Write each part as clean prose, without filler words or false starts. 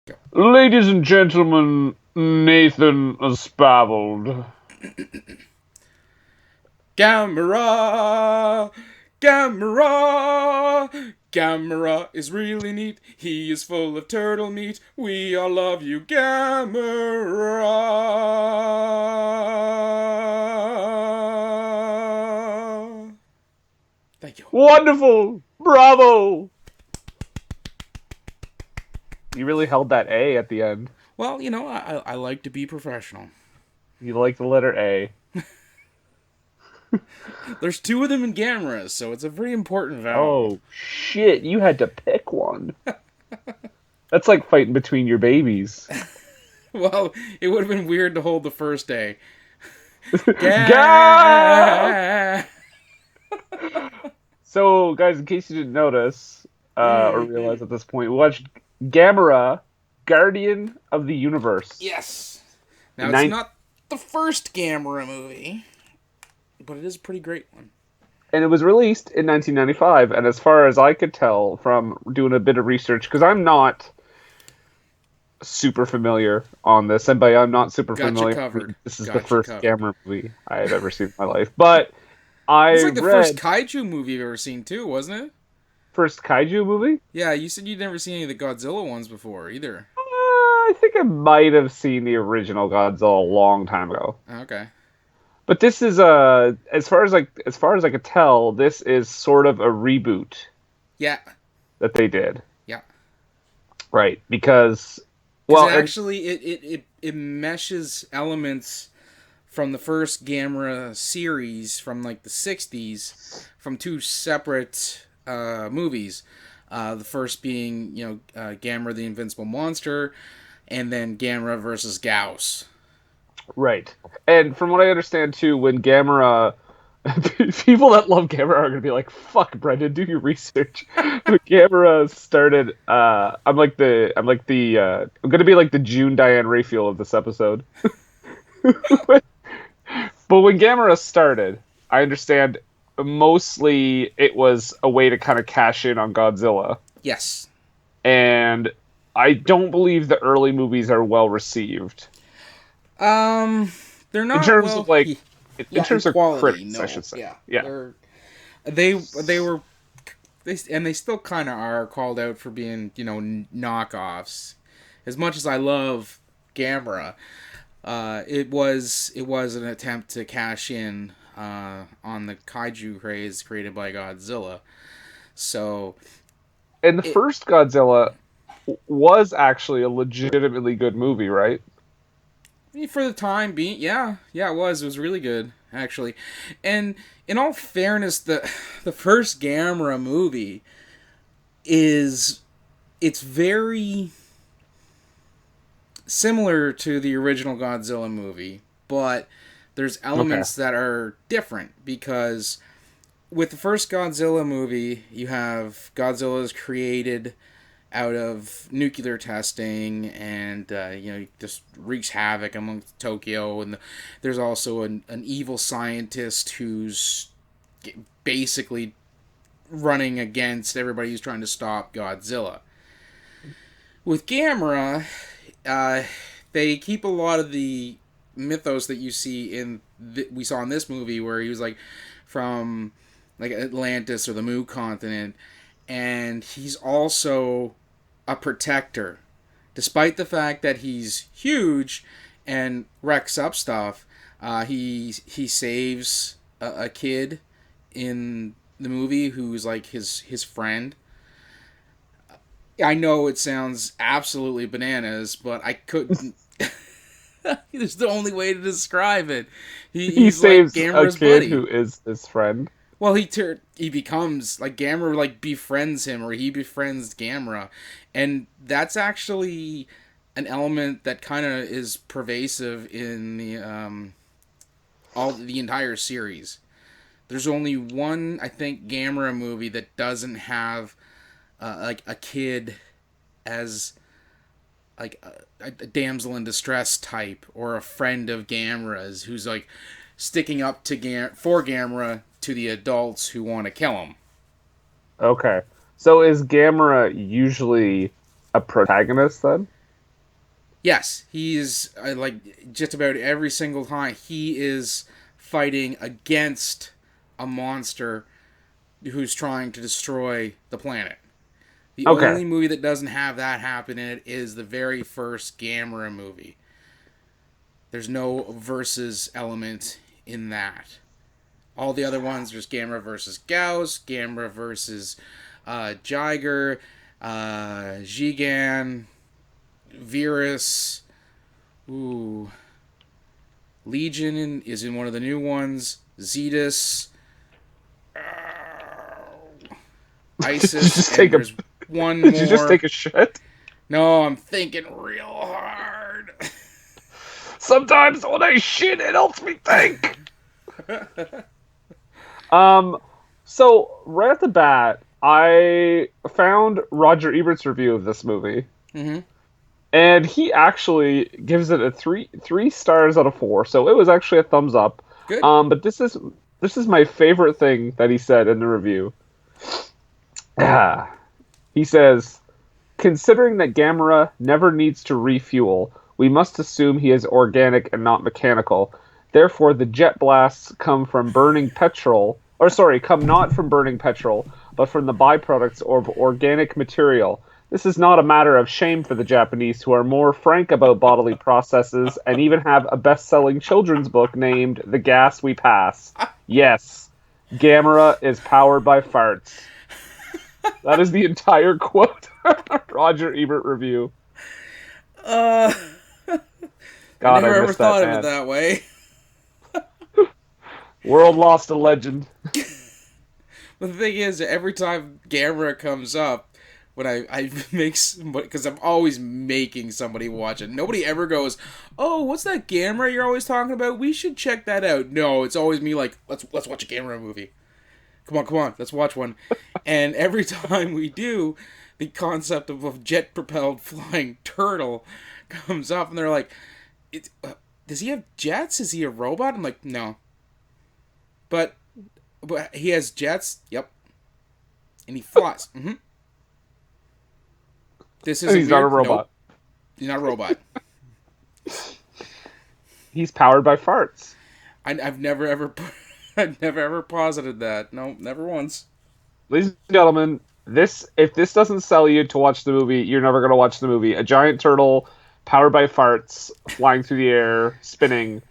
Go. Ladies and gentlemen, Nathan Spavelled. Gam-er-a! Gam-er-a! Gam-er-a is really neat. He is full of turtle meat. We all love you, Gam-er-a! Thank you. Wonderful! Bravo! You really held that A at the end. Well, I like to be professional. You like the letter A. There's two of them in Gamera, so it's a very important vowel. Oh, shit, you had to pick one. That's like fighting between your babies. Well, it would have been weird to hold the first day. Ga! Gam! So, guys, in case you didn't notice, or Mm-hmm. realize at this point, we watched Gamera, Guardian of the Universe. Yes. Now, In it's nine- not the first Gamera movie, but it is a pretty great one. and it was released in 1995. And as far as I could tell from doing a bit of research, because I'm not super familiar on this, and by I'm not super Gotcha familiar, I covered. mean, this is the Gotcha first covered. Gamera movie I have ever seen in my life. But I It's like the first read kaiju movie you've ever seen, too, wasn't it? first kaiju movie. Yeah, you said you'd never seen any of the Godzilla ones before, either. I think I might have seen the original Godzilla a long time ago. Okay. But this is as far as I could tell, this is sort of a reboot Yeah. that they did, Yeah. right? Because Because well, it and actually it meshes elements from the first Gamera series from like the 60s from two separate movies. The first being, Gamera the Invincible Monster, and then Gamera versus Gauss. right. And from what I understand too, when Gamera people that love Gamera are gonna be like, "Fuck, Brendan, do your research." When Gamera started, I'm gonna be like the June Diane Raphael of this episode. But when Gamera started, I understand mostly it was a way to kind of cash in on Godzilla, Yes. and I don't believe the early movies are well received Um, they're in not terms of well. like in Yeah, in terms of quality, critics, I no. should say. Yeah, Yeah. they were and they still kind of are called out for being knockoffs. As much as I love Gamera, it was an attempt to cash in on the kaiju craze created by Godzilla. So And the it first Godzilla was actually a legitimately good movie, right? for the time being, yeah, it was really good actually, and in all fairness, the first Gamera movie is it's very similar to the original Godzilla movie, but there's Okay. elements that are different because with the first Godzilla movie, you have Godzilla is created out of nuclear testing and just wreaks havoc amongst Tokyo, and there's also an evil scientist who's basically running against everybody who's trying to stop Godzilla. With Gamera, uh, they keep a lot of the mythos that you see we saw in this movie, where he was like from like Atlantis or the Moo continent, and he's also a protector, despite the fact that he's huge and wrecks up stuff. He saves a kid in the movie who's like his friend. I know it sounds absolutely bananas, but I couldn't. It's the only way to describe it. He He's like saves a Gamera's kid buddy. who is his friend. Well, he becomes like Gamera, like befriends him, or he befriends Gamera, and that's actually an element that kind of is pervasive in the entire series. There's only one, I think, Gamera movie that doesn't have like a kid as like a damsel in distress type, or a friend of Gamera's who's like sticking up for Gamera to the adults who want to kill him. Okay. So is Gamera usually a protagonist then? Yes, he's like just about every single time he is fighting against a monster who's trying to destroy the planet. The Okay. only movie that doesn't have that happen in it is the very first Gam-er-a movie. There's no versus element in that. All the other ones, there's Gam-er versus Gauss, Gam-er versus Jiger, Jigan, Virus. Ooh, Legion is in one of the new ones. Zetus, Did you ISIS, just and take a there's one Did you just more. take a shit? No, I'm thinking real hard. Sometimes when I shit, it helps me think. Um, so right at the bat, I found Roger Ebert's review of this movie, Mm-hmm. and he actually gives it a three stars out of four. So it was actually a thumbs up. Good. But this is my favorite thing that he said in the review. He says, considering that Gamera never needs to refuel, we must assume he is organic and not mechanical. Therefore, the jet blasts come not from burning petrol, but from the byproducts of organic material. This is not a matter of shame for the Japanese, who are more frank about bodily processes and even have a best-selling children's book named The Gas We Pass. Yes, Gamera is powered by farts. That is the entire quote. Roger Ebert review. Uh, I God, I never ever missed that thought of it man. that way. World lost a legend. But the thing is, every time Gamera comes up, when I make somebody, because I'm always making somebody watch it. Nobody ever goes, "Oh, what's that Gamera you're always talking about? We should check that out." No, it's always me like, "Let's watch a Gamera movie. Come on, let's watch one." And every time we do, the concept of a jet propelled flying turtle comes up, and they're like, "Does he have jets? Is he a robot?" I'm like, "No." But he has jets. Yep, and he flies. Mm-hmm. This isn't He's not a weird. Nope, robot. he's not a robot. He's powered by farts. I've never ever, I've never ever posited that. No, never once. Ladies and gentlemen, if this doesn't sell you to watch the movie, you're never gonna watch the movie. A giant turtle powered by farts, flying through the air, spinning,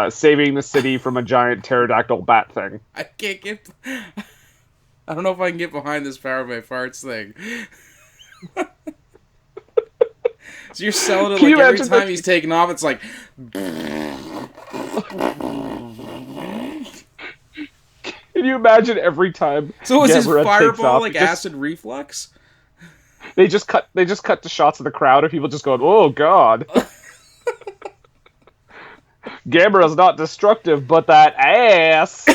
saving the city from a giant pterodactyl bat thing. I can't get. I don't know if I can get behind this power by farts thing. So you're selling it Can like you every imagine time that? he's taking off, it's like. Can you imagine every time So is his Gam-er takes fireball off? like acid reflux? They just cut to shots of the crowd of people just going, "Oh God." Gamera's not destructive, but that ass.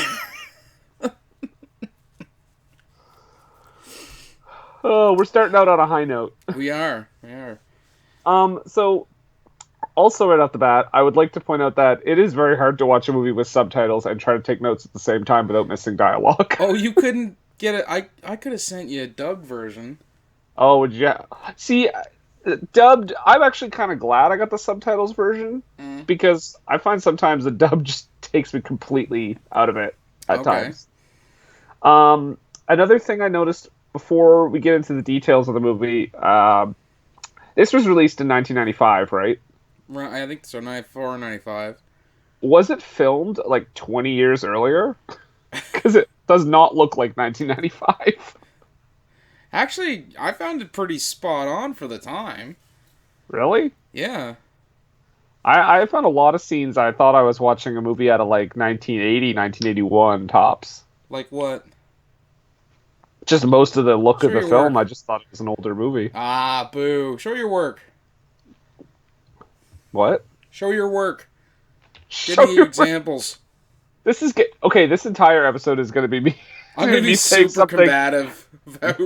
Oh, we're starting out on a high note. We are. We are. So also right off the bat, I would like to point out that it is very hard to watch a movie with subtitles and try to take notes at the same time without missing dialogue. Oh, you couldn't get it. I could have sent you a dubbed version. Oh, yeah. See, dubbed, I'm actually kind of glad I got the subtitles version Mm. because I find sometimes the dub just takes me completely out of it at Okay. times. Another thing I noticed before we get into the details of the movie, this was released in 1995, right? Right, I think so. 94 or 95. Was it filmed like 20 years earlier? Because it does not look like 1995. Actually, I found it pretty spot on for the time. Really? Yeah. I found a lot of scenes I thought I was watching a movie out of like 1980, 1981 tops. Like what? Just most of the look Show of the your film, I work. just thought it was an older movie. Ah, boo. Show your work. What? Show your work. Give Show me your examples. okay. This entire episode is going to be me, I'm gonna be saying super something combative about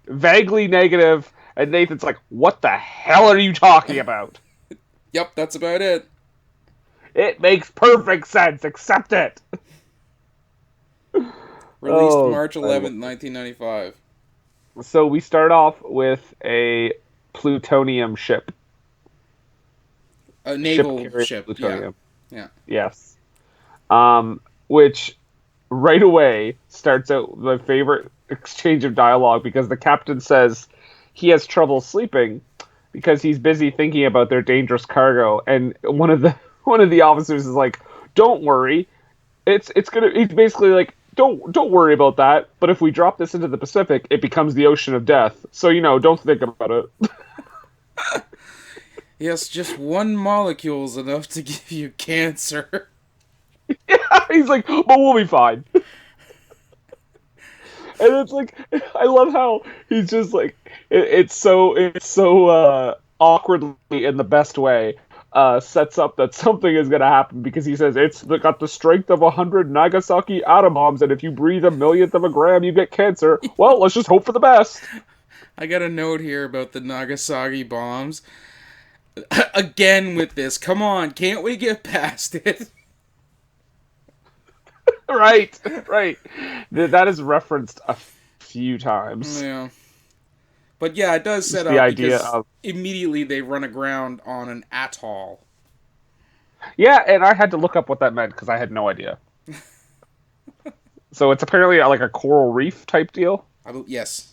vaguely negative, and Nathan's like, "What the hell are you talking about?" Yep, that's about it. It makes perfect sense. Accept it. Released Oh, March 11th, 1995. so we start off with a plutonium ship. A ship naval carrying ship. Yeah. plutonium. Yeah. Yes. Which right away starts out my favorite exchange of dialogue because the captain says he has trouble sleeping because he's busy thinking about their dangerous cargo, and one of the officers is like, "Don't worry, it's gonna." He's basically like, "Don't worry about that. But if we drop this into the Pacific, it becomes the ocean of death. So don't think about it." Yes, just one molecule is enough to give you cancer. He's like, "But we'll be fine." And it's like, I love how he's just like, it's so awkwardly in the best way sets up that something is going to happen because he says got the strength of 100 Nagasaki atom bombs, and if you breathe a millionth of a gram, you get cancer. Well, let's just hope for the best. I got a note here about the Nagasaki bombs. Again with this. Come on, can't we get past it? Right, right. That is referenced a few times. Yeah. But yeah, it does Just set the up idea because of immediately they run aground on an atoll. yeah, and I had to look up what that meant because I had no idea. So it's apparently like a coral reef type deal. Yes,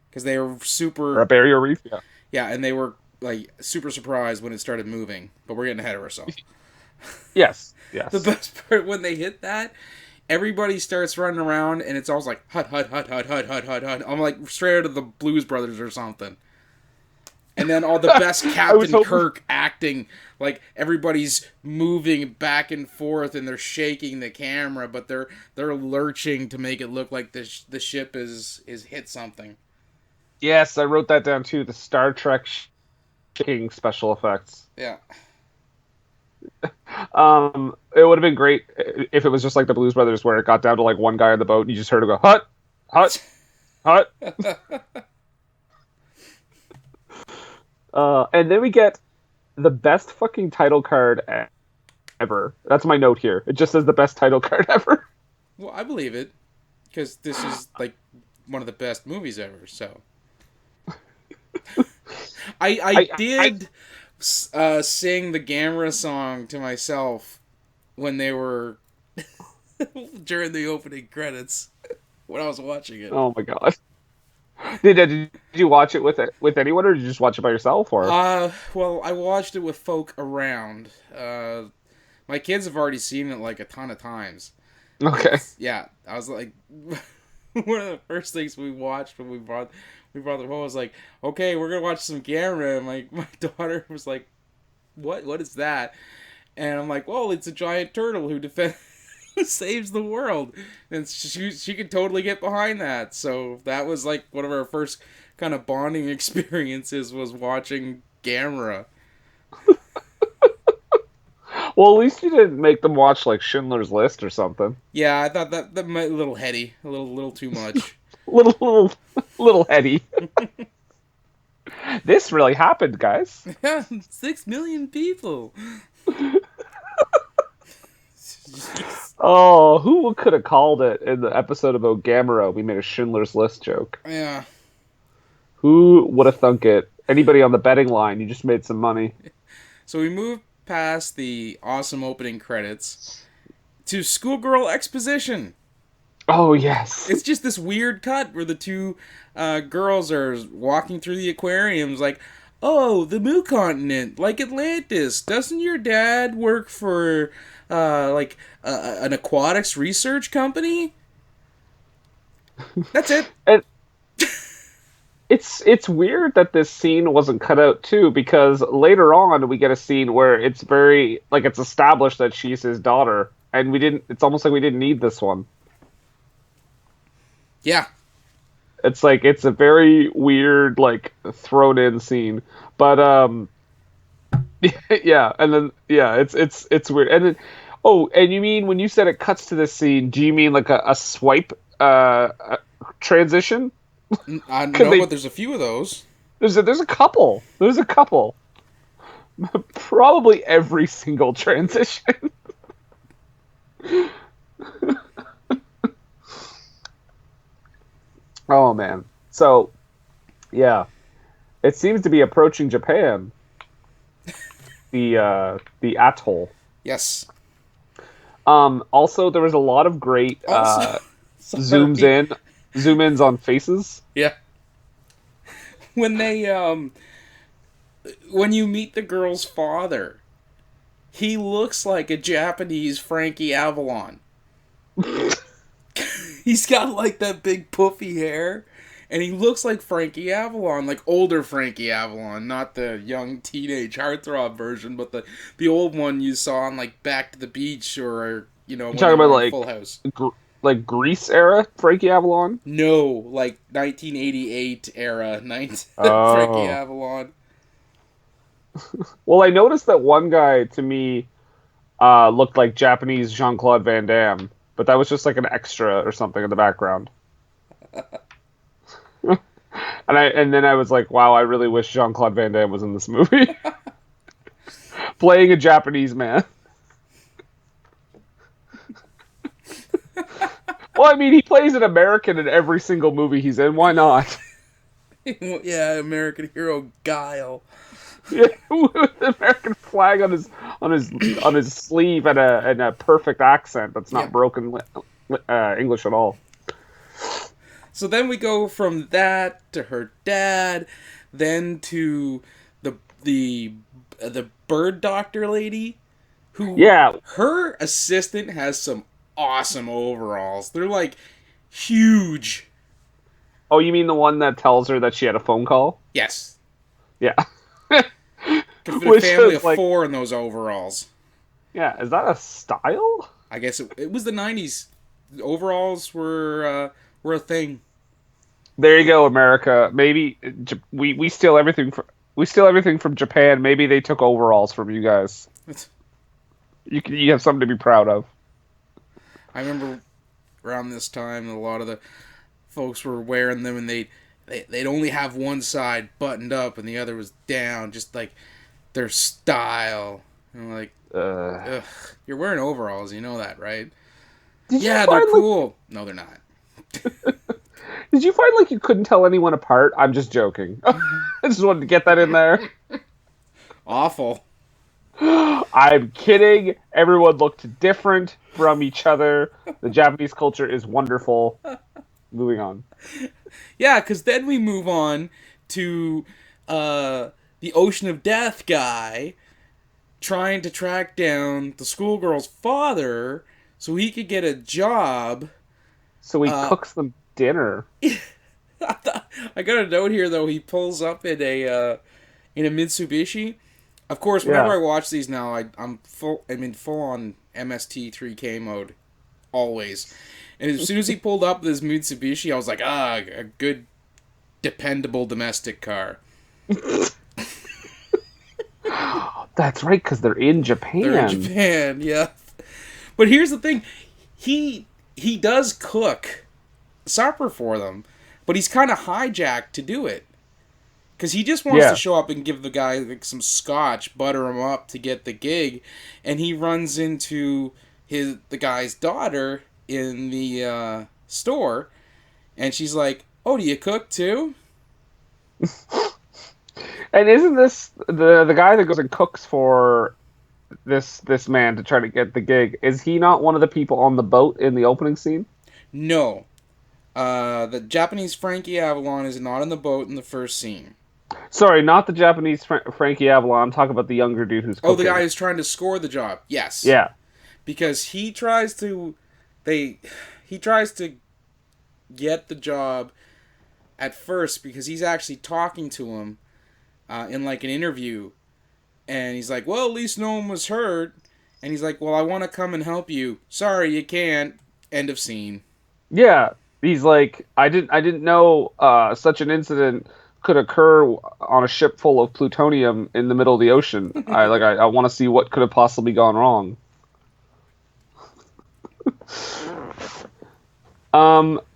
because they were Or super. a barrier reef? Yeah. Yeah, and they were like super surprised when it started moving. But we're getting ahead of ourselves. Yes. The Yes. best part when they hit that, everybody starts running around, and it's always like hut hut hut hut hut hut hut hut. I'm like straight out of the Blues Brothers or something. And then all the best Captain Kirk acting, like everybody's moving back and forth and they're shaking the camera, but they're lurching to make it look like the ship is hit something. Yes, I wrote that down too. The Star Trek shaking special effects. Yeah. It would have been great if it was just like the Blues Brothers, where it got down to like one guy on the boat and you just heard him go hut, hut, hut. And then we get the best fucking title card ever. That's my note here. It just says the best title card ever. Well, I believe it because this is like one of the best movies ever. So I did sing the Gam-er-a song to myself when they were during the opening credits when I was watching it. Oh my god. Did you watch it with anyone, or did you just watch it by yourself? Or Well, I watched it with folk around. My kids have already seen it like a ton of times. okay, Yeah, I was like, one of the first things we watched when we brought the phone was like, okay, we're gonna watch some Gam-er-a. And my daughter was like, what is that? And I'm like, well, it's a giant turtle who who saves the world, and she could totally get behind that. So that was like one of our first kind of bonding experiences was watching Gam-er-a. well, at least you didn't make them watch like Schindler's List or something. Yeah, I thought that might be a little heady, a little too much. little heady. This really happened, guys. Yeah, 6 million people. Oh, who could have called it in the episode about Gam-er-a? We made a Schindler's List joke. Yeah. Who would have thunk it? Anybody on the betting line? You just made some money. So we moved past the awesome opening credits to Schoolgirl Exposition. Oh, yes. It's just this weird cut where the two girls are walking through the aquariums like, oh, the Moo Continent, like Atlantis. Doesn't your dad work for, an aquatics research company? That's it. And it's weird that this scene wasn't cut out, too, because later on we get a scene where it's very, like, it's established that she's his daughter, and it's almost like we didn't need this one. Yeah. It's like, it's a very weird, like, thrown in scene. But, yeah, and then, yeah, it's weird. And then, oh, and you mean, when you said it cuts to this scene, do you mean like a swipe, transition? I know, but there's a few of those. There's a couple. There's a couple. Probably every single transition. Oh, man. So, yeah. It seems to be approaching Japan. the atoll. Yes. Also, there was a lot of great Also, zooms sorry. in, zoom ins on faces. Yeah. When they when you meet the girl's father, he looks like a Japanese Frankie Avalon. He's got like that big puffy hair, and he looks like Frankie Avalon, like older Frankie Avalon, not the young teenage heartthrob version, but the old one you saw on like Back to the Beach or You when talking they about were on Full House. like Grease era Frankie Avalon? No, like 1988 era Frankie Oh. Avalon. Well, I noticed that one guy to me looked like Japanese Jean-Claude Van Damme, but that was just like an extra or something in the background. And then I was like, wow, I really wish Jean-Claude Van Damme was in this movie playing a Japanese man. Well, I mean, he plays an American in every single movie he's in. Why not? Yeah, American Hero Guile. Yeah, with the American flag on his sleeve and a perfect accent that's Yeah. not broken English at all. So then we go from that to her dad, then to the the bird doctor lady, who Yeah. her assistant has some awesome overalls. They're like huge. Oh, you mean the one that tells her that she had a phone call? Yes, Yeah. could fit a Which family is of like, four in those overalls. yeah, is that a style? I guess it was the '90s. Overalls were a thing. There you go, America. Maybe we steal everything from Japan. Maybe they took overalls from you guys. You have something to be proud of. I remember around this time, a lot of the folks were wearing them, and they'd only have one side buttoned up and the other was down, just like their style. And I'm like, ugh, you're wearing overalls, you know that, right? Did you Yeah, they're find like cool. No, they're not. Did you find like you couldn't tell anyone apart? I'm just joking. I just wanted to get that in there. Awful. I'm kidding. Everyone looked different from each other. The Japanese culture is wonderful. Moving on. Yeah, because then we move on to the Ocean of Death guy trying to track down the schoolgirl's father so he could get a job. So he cooks them dinner. I got a note here though. He pulls up in a Mitsubishi. Of course, whenever Yeah. I watch these now, I'm in full on MST3K mode, always. And as soon as he pulled up this Mitsubishi, I was like, a good, dependable domestic car. That's right, because they're in Japan. They're in Japan, yeah. But here's the thing, he does cook supper for them, but he's kind of hijacked to do it. Because he just wants Yeah. to show up and give the guy like, some scotch, butter him up to get the gig, and he runs into the guy's daughter in the store, and she's like, "Oh, do you cook too?" And isn't this the guy that goes and cooks for this man to try to get the gig? Is he not one of the people on the boat in the opening scene? No. The Japanese Frankie Avalon is not on the boat in the first scene. Sorry, not the Japanese Frankie Avalon. I'm talking about the younger dude who's cooking. Oh, the guy who's trying to score the job. Yes. Yeah. Because he tries to get the job at first because he's actually talking to him in like an interview, and he's like, "Well, at least no one was hurt," and he's like, "Well, I want to come and help you. Sorry, you can't." End of scene. Yeah. He's like, I didn't know such an incident could occur on a ship full of plutonium in the middle of the ocean. I want to see what could have possibly gone wrong.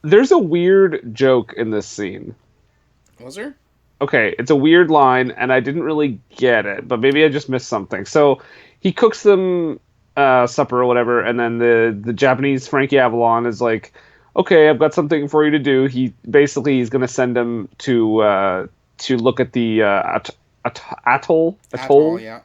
There's a weird joke in this scene. Was there? Okay, it's a weird line, and I didn't really get it, but maybe I just missed something. So he cooks them supper or whatever, and then the Japanese Frankie Avalon is like, "Okay, I've got something for you to do." He's going to send him to look at the atoll. Atoll, yeah.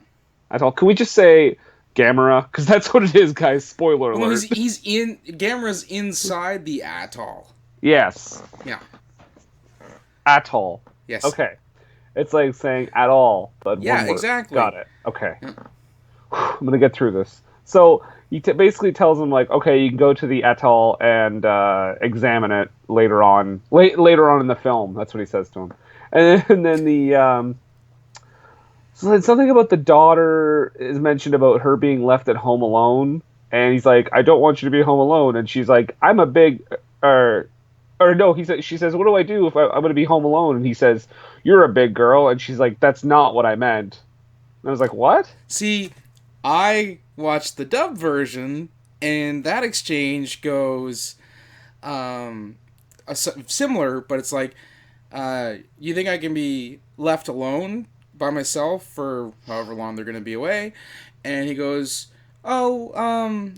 Atoll. Can we just say Gam-er-a? Because that's what it is, guys. Spoiler Well, no, alert. he's in Gamera's inside the atoll. Yes. Yeah. Atoll. Yes. Okay. It's like saying at all, but Yeah, one word. exactly. Got it. Okay. Yeah. I'm going to get through this. So he basically tells him, like, okay, you can go to the atoll and examine it later on. Later on in the film. That's what he says to him. And then so then something about the daughter is mentioned about her being left at home alone. And he's like, I don't want you to be home alone. And she's like, I'm a big... Or no, she says, what do I do if I'm going to be home alone? And he says, you're a big girl. And she's like, that's not what I meant. And I was like, what? See, I watched the dub version, and that exchange goes similar, but it's like, you think I can be left alone by myself for however long they're going to be away? And he goes, oh,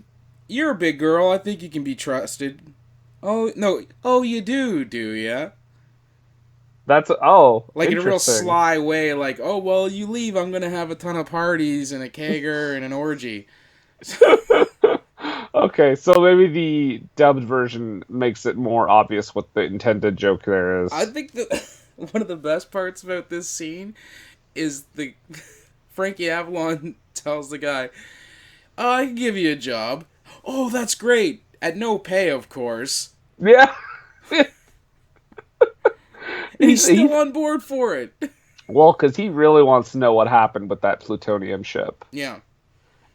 you're a big girl. I think you can be trusted. Oh, no. Oh, you do ya? Like in a real sly way, like, oh, well, you leave, I'm going to have a ton of parties and a kegger and an orgy. Okay, so maybe the dubbed version makes it more obvious what the intended joke there is. I think that one of the best parts about this scene is the Frankie Avalon tells the guy, oh, I can give you a job. Oh, that's great. At no pay, of course. Yeah. And he's still on board for it. Well, because he really wants to know what happened with that plutonium ship. Yeah.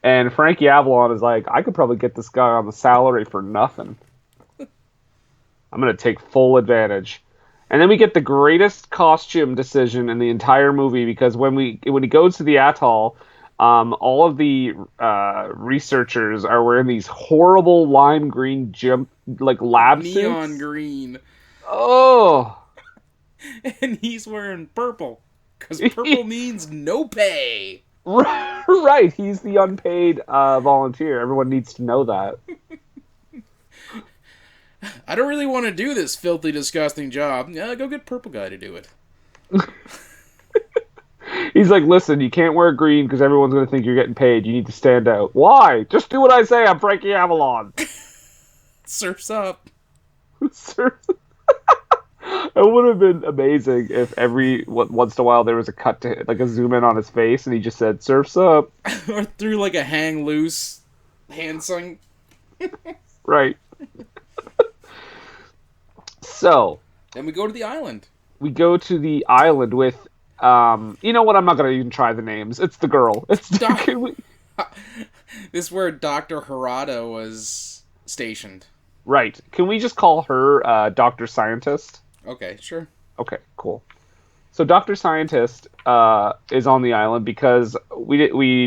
And Frankie Avalon is like, I could probably get this guy on the salary for nothing. I'm going to take full advantage. And then we get the greatest costume decision in the entire movie, because when he goes to the atoll, all of the researchers are wearing these horrible lime green lab suits. Neon green. Oh. And he's wearing purple, because purple means no pay. Right, he's the unpaid volunteer. Everyone needs to know that. I don't really want to do this filthy, disgusting job. Yeah, go get purple guy to do it. He's like, listen, you can't wear green because everyone's going to think you're getting paid. You need to stand out. Why? Just do what I say. I'm Frankie Avalon. Surf's up. It would have been amazing if once in a while there was a cut to like a zoom in on his face and he just said, surf's up. Or threw like a hang loose hand sign. Right. So. Then we go to the island. We go to the island with, you know what? I'm not going to even try the names. It's the girl. This is where Dr. Harada was stationed. Right. Can we just call her Dr. Scientist? Okay, sure. Okay, cool. So Dr. Scientist is on the island because we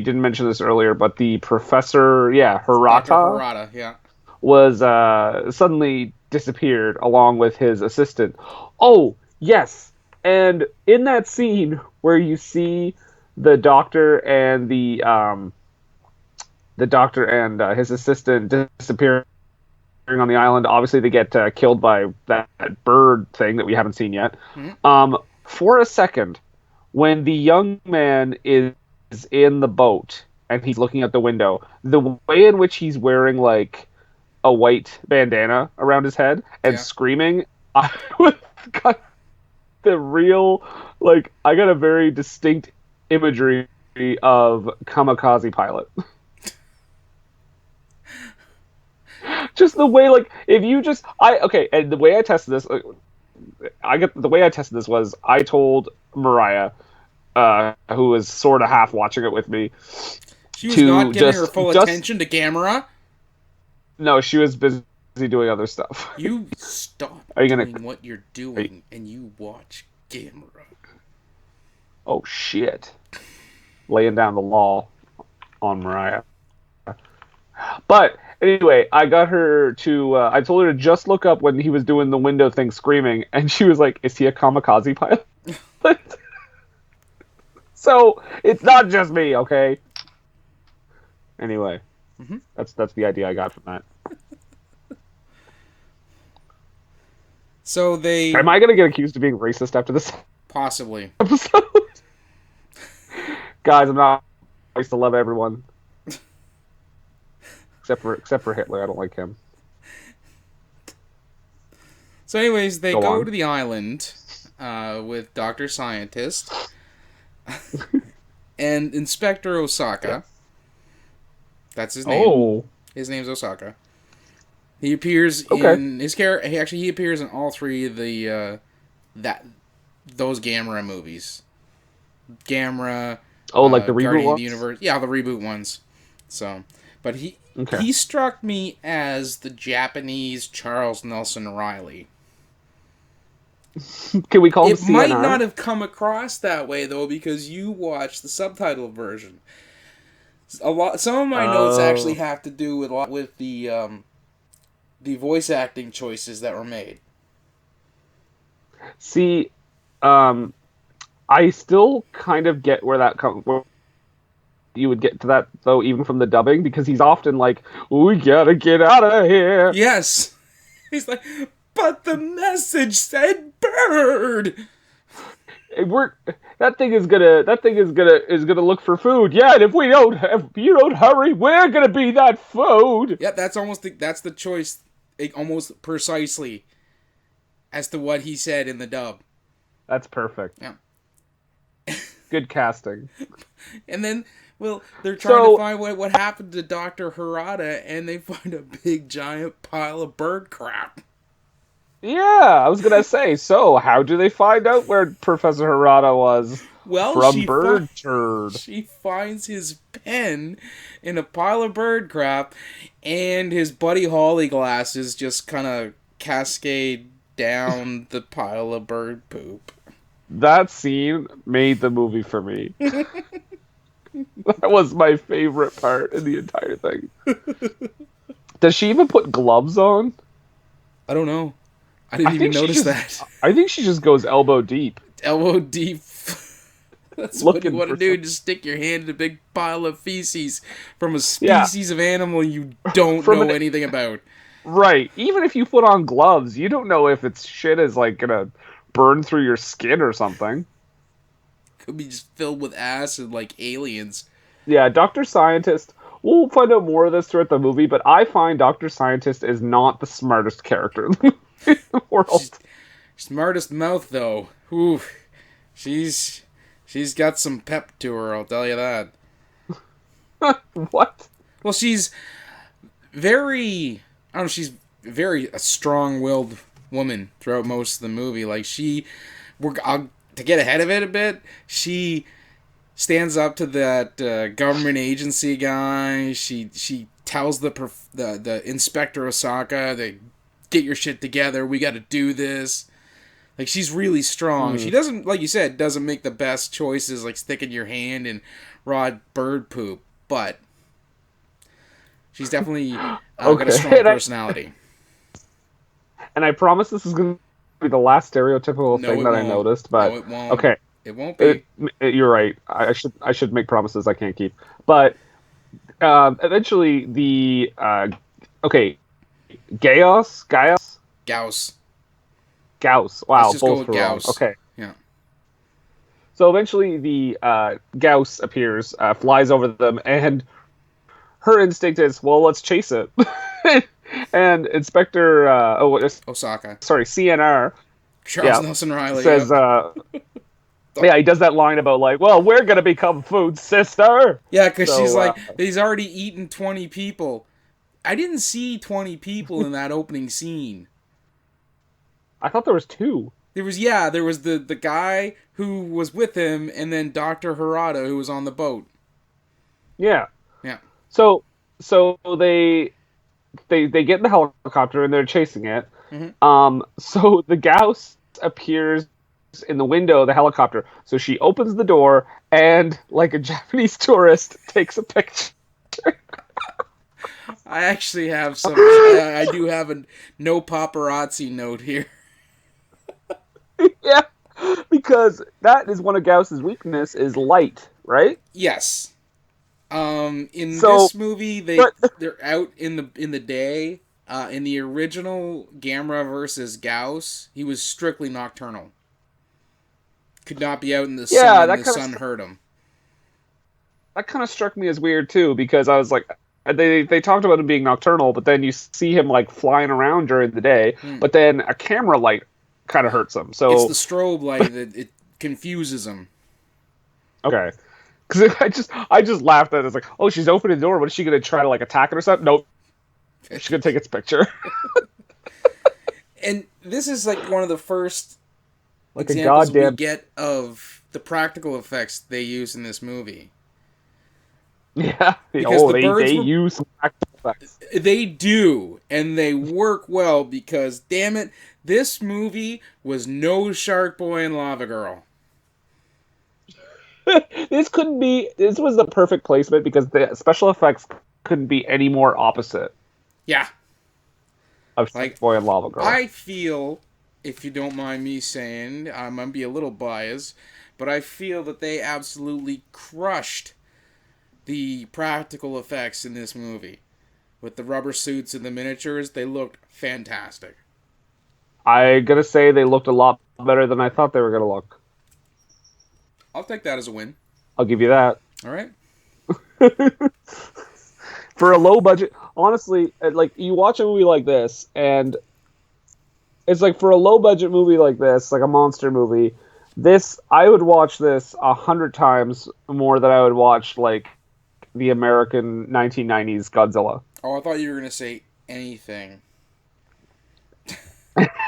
didn't mention this earlier, but the professor, Harada. Dr. Harada, yeah. Was suddenly disappeared along with his assistant. Oh, yes. And in that scene where you see the doctor and his assistant disappearing on the island, obviously they get killed by that bird thing that we haven't seen yet. Mm-hmm. For a second, when the young man is in the boat and he's looking out the window, the way in which he's wearing like a white bandana around his head and screaming, I got the real, like, I got a very distinct imagery of Kamikaze Pilot. Just the way, like, if you just, and the way I tested this, the way I tested this was I told Mariah, who was sort of half watching it with me, she was not giving her full attention to Gam-er-a? No, she was busy doing other stuff. You stop doing what you're doing and you watch Gam-er-a. Oh, shit. Laying down the law on Mariah. But anyway, I got her to, I told her to just look up when he was doing the window thing screaming, and she was like, is he a kamikaze pilot? So, it's not just me, okay? Anyway, that's the idea I got from that. So they... Am I going to get accused of being racist after this? Possibly. Episode? Guys, I'm not I used to love everyone except for Hitler. I don't like him. So, anyways, they Go go on. to the island with Dr. Scientist and Inspector Osaka. Yes. That's his name. Oh. His name's Osaka. He appears Okay. in his character. He appears in all three of the those Gam-er-a movies. Gam-er-a, Oh, like the reboot Guardian of ones? the Universe. Yeah, the reboot ones. So, but Okay. he struck me as the Japanese Charles Nelson Riley. Can we call him It might CNR? not have come across that way though, because you watched the subtitle version. Some of my notes actually have to do with the voice acting choices that were made. See, I still kind of get where that comes. Where you would get to that though, even from the dubbing, because he's often like, "We gotta get out of here." Yes, he's like, but the message said bird. That thing is gonna look for food. Yeah, and if you don't hurry, we're gonna be that food. Yeah, that's the choice, almost precisely, as to what he said in the dub. That's perfect. Yeah. Good casting. And then, well, they're trying to find what happened to Dr. Harada, and they find a big giant pile of bird crap. Yeah, I was gonna say. So, how do they find out where Professor Harada was? Well, From bird turd. She finds his pen in a pile of bird crap, and his Buddy Holly glasses just kind of cascade down the pile of bird poop. That scene made the movie for me. That was my favorite part in the entire thing. Does she even put gloves on? I don't know. I didn't even notice that. I think she just goes elbow deep. Elbow deep. That's what you want to do. Just stick your hand in a big pile of feces from a species of animal you don't know anything about. Right. Even if you put on gloves, you don't know if its shit is like gonna burn through your skin or something. Could be just filled with acid like aliens. Yeah, Dr. Scientist. We'll find out more of this throughout the movie, but I find Dr. Scientist is not the smartest character in the world. Smartest mouth, though. Ooh, she's got some pep to her, I'll tell you that. What? Well, she's very... I don't know, she's a strong-willed woman throughout most of the movie. Like, to get ahead of it a bit, she stands up to that government agency guy. She tells the Inspector Osaka that, get your shit together, we gotta do this. Like, she's really strong. She doesn't, like you said, doesn't make the best choices, like sticking your hand in raw bird poop, but she's definitely got a strong personality. And I promise this is going to be the last stereotypical thing that I noticed, but no, it won't. Okay, it won't be. You're right. I should make promises I can't keep. But eventually, the Gauss. Wow, both were wrong. Okay. Yeah. So eventually, the Gauss appears, flies over them, and her instinct is, well, let's chase it. And Inspector Osaka. Sorry, CNR. Charles Nelson Riley says, he does that line about like, well, we're gonna become food, sister. Yeah, because she's like, he's already eaten 20 people. I didn't see 20 people in that opening scene. I thought there was 2. There was the guy who was with him, and then Dr. Harada, who was on the boat. Yeah. Yeah. So they get in the helicopter and they're chasing it. Mm-hmm. So the Gauss appears in the window of the helicopter. So she opens the door and, like a Japanese tourist, takes a picture. I actually have some. I do have a no paparazzi note here. Yeah, because that is one of Gauss's weakness is light, right? Yes. This movie, they're out in the day. In the original Gamera versus Gauss, he was strictly nocturnal. Could not be out in the sun. The sun hurt him. that kind of struck me as weird too, because I was like, they talked about him being nocturnal, but then you see him like flying around during the day, Hmm. but then a camera light kind of hurts him. It's the So strobe light that it confuses him. okay, because I just laughed at it. It's like, oh, she's opening the door. What is she gonna try to like attack it or something? Nope, she's gonna take its picture. And this is like one of the first Like a examples we goddamn get of the practical effects they use in this movie. yeah. Because Oh, the they birds were use some practical effects. they do, and they work well because damn it, this movie was no Shark Boy and Lava Girl. This couldn't be. This was the perfect placement because the special effects couldn't be any more opposite Yeah. of Shark Like Boy and Lava Girl. I feel, if you don't mind me saying, I'm gonna be a little biased, but I feel that they absolutely crushed the practical effects in this movie. With the rubber suits and the miniatures, they looked fantastic. I gotta say they looked a lot better than I thought they were gonna look. I'll take that as a win. I'll give you that. All right. For a low budget, honestly, like you watch a movie like this, and it's like for a low budget movie like this, like a monster movie, this I would watch this 100 times more than I would watch like the American 1990s Godzilla. Oh, I thought you were gonna say anything.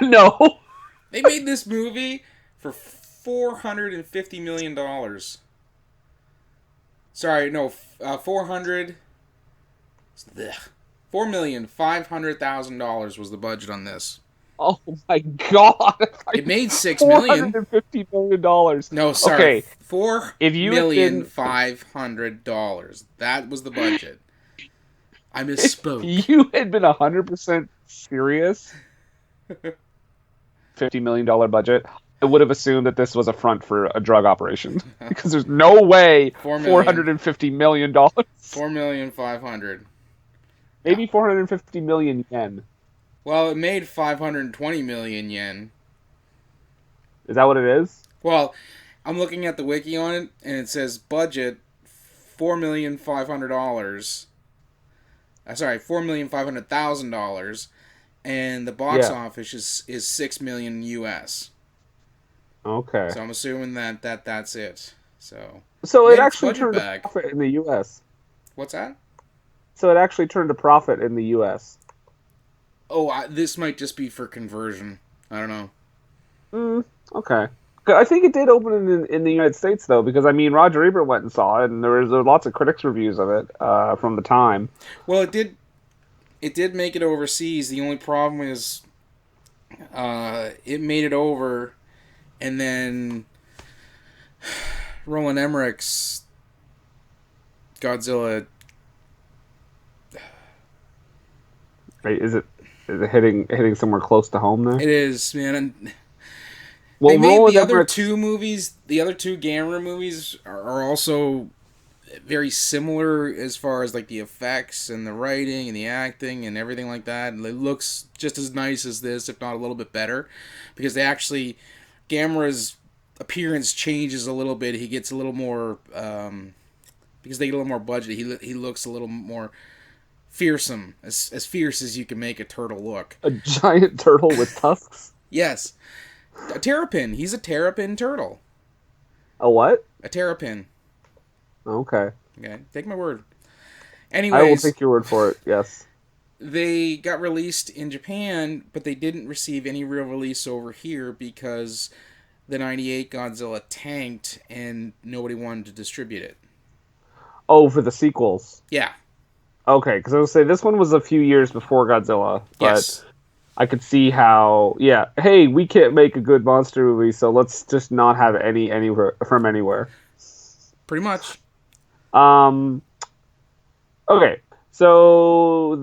No. They made this movie for $450 million. Sorry, no, 400. $4,500,000 was the budget on this. Oh my god! It made $6 Four million. hundred and $50 million. No, sorry, Okay, $4 if you had million been, $500. That was the budget. I misspoke. if you had been 100% serious, $50 million budget, I would have assumed that this was a front for a drug operation because there's no way $4 million. $450 million. 4,500,000. Maybe 450 million yen. Well, it made 520 million yen. Is that what it is? Well, I'm looking at the wiki on it, and it says budget $4,500,000. Sorry, $4,500,000, and the box Yeah. office is 6 million US. Okay. So I'm assuming that's it. So So made it its actually budget turned back. a profit in the U.S. What's that? So it actually turned a profit in the U.S. Oh, this might just be for conversion. I don't know. Okay. I think it did open in the United States though, because I mean Roger Ebert went and saw it, and there was lots of critics reviews of it from the time. Well, it did make it overseas. The only problem is it made it over, and then Roland Emmerich's Godzilla. Right, is it hitting somewhere close to home there? It is, man. And Well, they made Roland the other Emmerich, two movies. The other two Gamera movies are also very similar as far as like the effects and the writing and the acting and everything like that. And it looks just as nice as this, if not a little bit better, because they actually Gamera's appearance changes a little bit. He gets a little more because they get a little more budget. He looks a little more fearsome, as fierce as you can make a turtle look. a giant turtle with tusks. Yes, a terrapin. He's a terrapin turtle. A what? A terrapin. Okay. Okay, take my word. I will Anyways, take your word for it. Yes. they got released in Japan, but they didn't receive any real release over here because the '98 Godzilla tanked and nobody wanted to distribute it. Oh, for the sequels. Yeah. Okay, because I was say this one was a few years before Godzilla, but Yes. I could see how. Yeah. Hey, we can't make a good monster movie, so let's just not have anywhere from anywhere. Pretty much. Okay, so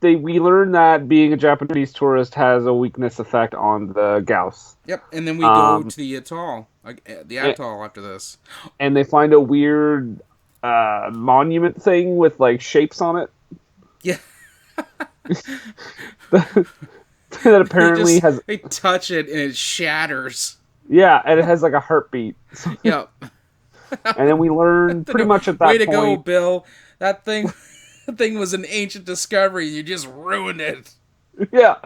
we learn that being a Japanese tourist has a weakness effect on the Gauss, Yep. And then we go to the atoll, after this. and they find a weird monument thing with like shapes on it Yeah. that apparently has They touch it and it shatters. yeah, and it has like a heartbeat. Yep. And then we learn pretty much at Way that to go, point. Bill. That thing, that thing was an ancient discovery. You just ruined it. Yeah,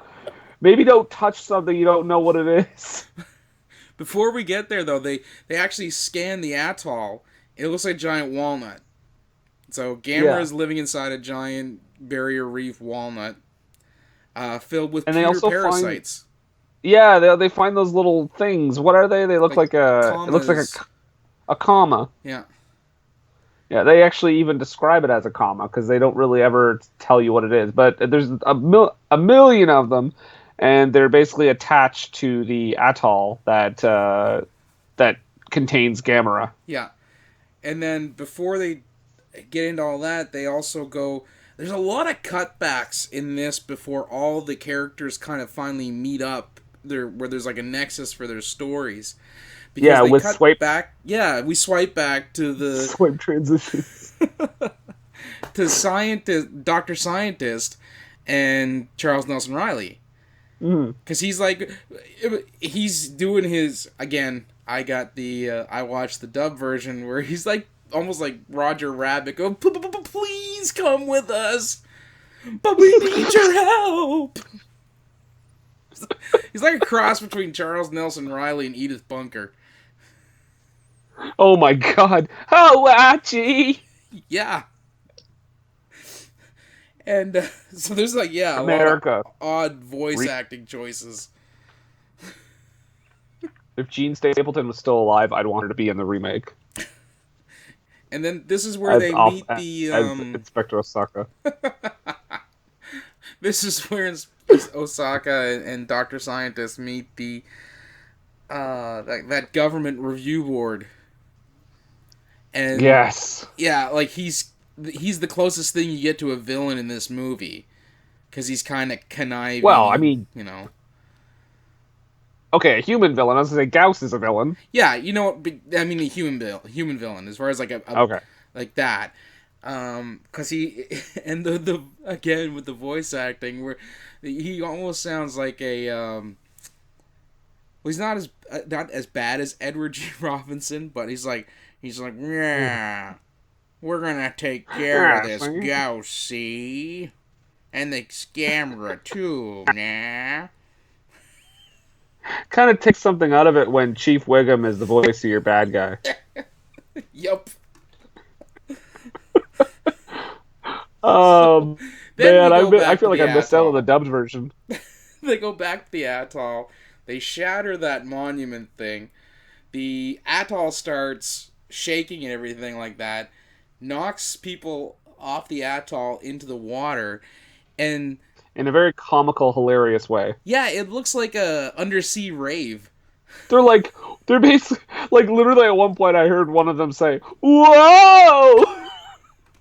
maybe don't touch something you don't know what it is. Before we get there, though, they actually scan the atoll. It looks like a giant walnut. So Gamera Yeah, is living inside a giant barrier reef walnut, filled with and they pewter also find. parasites, Yeah, they find those little things. What are they? They look like like a. It looks like commas. a comma. Yeah, Yeah, they actually even describe it as a comma because they don't really ever tell you what it is. But there's a million of them, and they're basically attached to the atoll that contains Gamera. yeah. And then before they get into all that, they also go. There's a lot of cutbacks in this before all the characters kind of finally meet up. There, where there's like a nexus for their stories, because Yeah, they with cut swipe back. Yeah, we swipe back to the swipe transitions. to scientist, Doctor Scientist, and Charles Nelson Riley, Mm. because he's doing his again. I got the I watched the dub version where he's like almost like Roger Rabbit, go please come with us, but we need your help. He's like a cross between Charles Nelson Riley and Edith Bunker. Oh my God! Oh, Hachi! Yeah. And so there's like, yeah, a lot of America. odd voice acting choices. If Gene Stapleton was still alive, I'd want her to be in the remake And then this is where they meet the as Inspector Osaka. this is where Osaka and Dr. Scientist meet the that government review board. And Yes. yeah, like he's the closest thing you get to a villain in this movie, because he's kind of conniving. Well, I mean, you know. Okay, a human villain. I was gonna say Gauss is a villain. Yeah, you know what? I mean, a human villain, as far as like Okay. like that. Because he and the again with the voice acting, where he almost sounds like a well, he's not as bad as Edward G. Robinson, but he's like yeah, we're gonna take care of this Gauss, see, and the Gamera too, nah. Kind of takes something out of it when Chief Wiggum is the voice of your bad guy. Yup. Man, I feel like I missed out on the dubbed version. They go back to the atoll. They shatter that monument thing. The atoll starts shaking and everything like that. Knocks people off the atoll into the water. And in a very comical, hilarious way. yeah, it looks like a undersea rave. They're basically, like, literally at one point I heard one of them say, "Whoa!"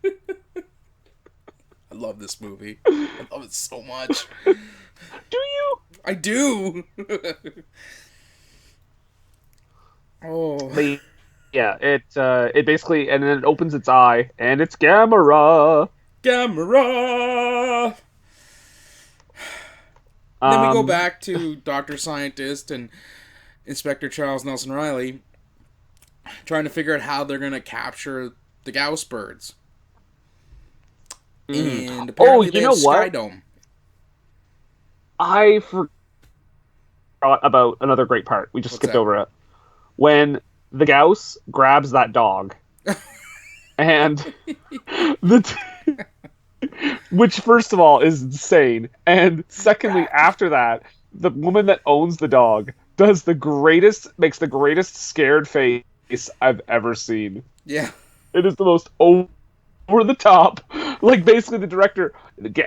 I love this movie. I love it so much. Do you? I do. Oh. Yeah, it basically, and then it opens its eye, and it's Gam-er-a. Gam-er-a. Then we go back to Dr. Scientist and Inspector Charles Nelson Riley trying to figure out how they're going to capture the Gauss birds. And apparently they have Sky Dome. I forgot about another great part. We just skipped over it. When the Gauss grabs that dog, and which, first of all, is insane. And secondly, after that, the woman that owns the dog makes the greatest scared face I've ever seen. Yeah. It is the most over the top. Like, basically, the director,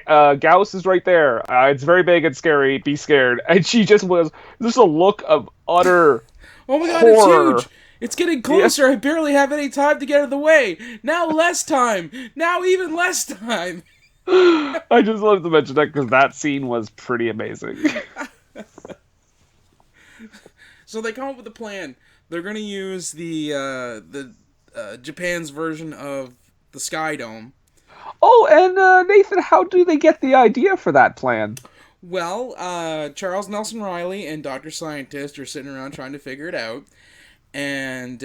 Gauss is right there. It's very big and scary. Be scared. And she just was just a look of utter oh my god, horror. it's huge. It's getting closer. Yeah. I barely have any time to get out of the way. Now less time. Now even less time. I just wanted to mention that because that scene was pretty amazing. So they come up with a plan. They're going to use the Japan's version of the Sky Dome. Oh, and Nathan, how do they get the idea for that plan? Well, Charles Nelson Riley and Dr. Scientist are sitting around trying to figure it out. and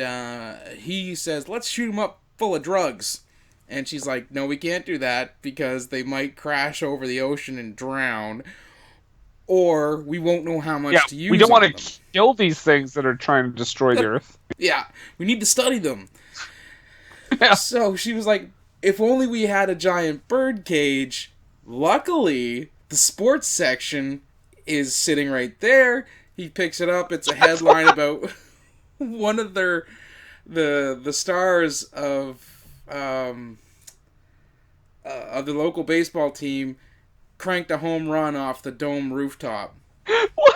he says, "Let's shoot him up full of drugs." And she's like, "No, we can't do that because they might crash over the ocean and drown, or we won't know how Yeah, much to we use don't on want them." to kill these things that are trying to destroy the Earth. Yeah, we need to study them. Yeah. So she was like, "If only we had a giant bird cage." Luckily, the sports section is sitting right there. He picks it up. It's a headline about one of the stars of the local baseball team cranked a home run off the dome rooftop. What?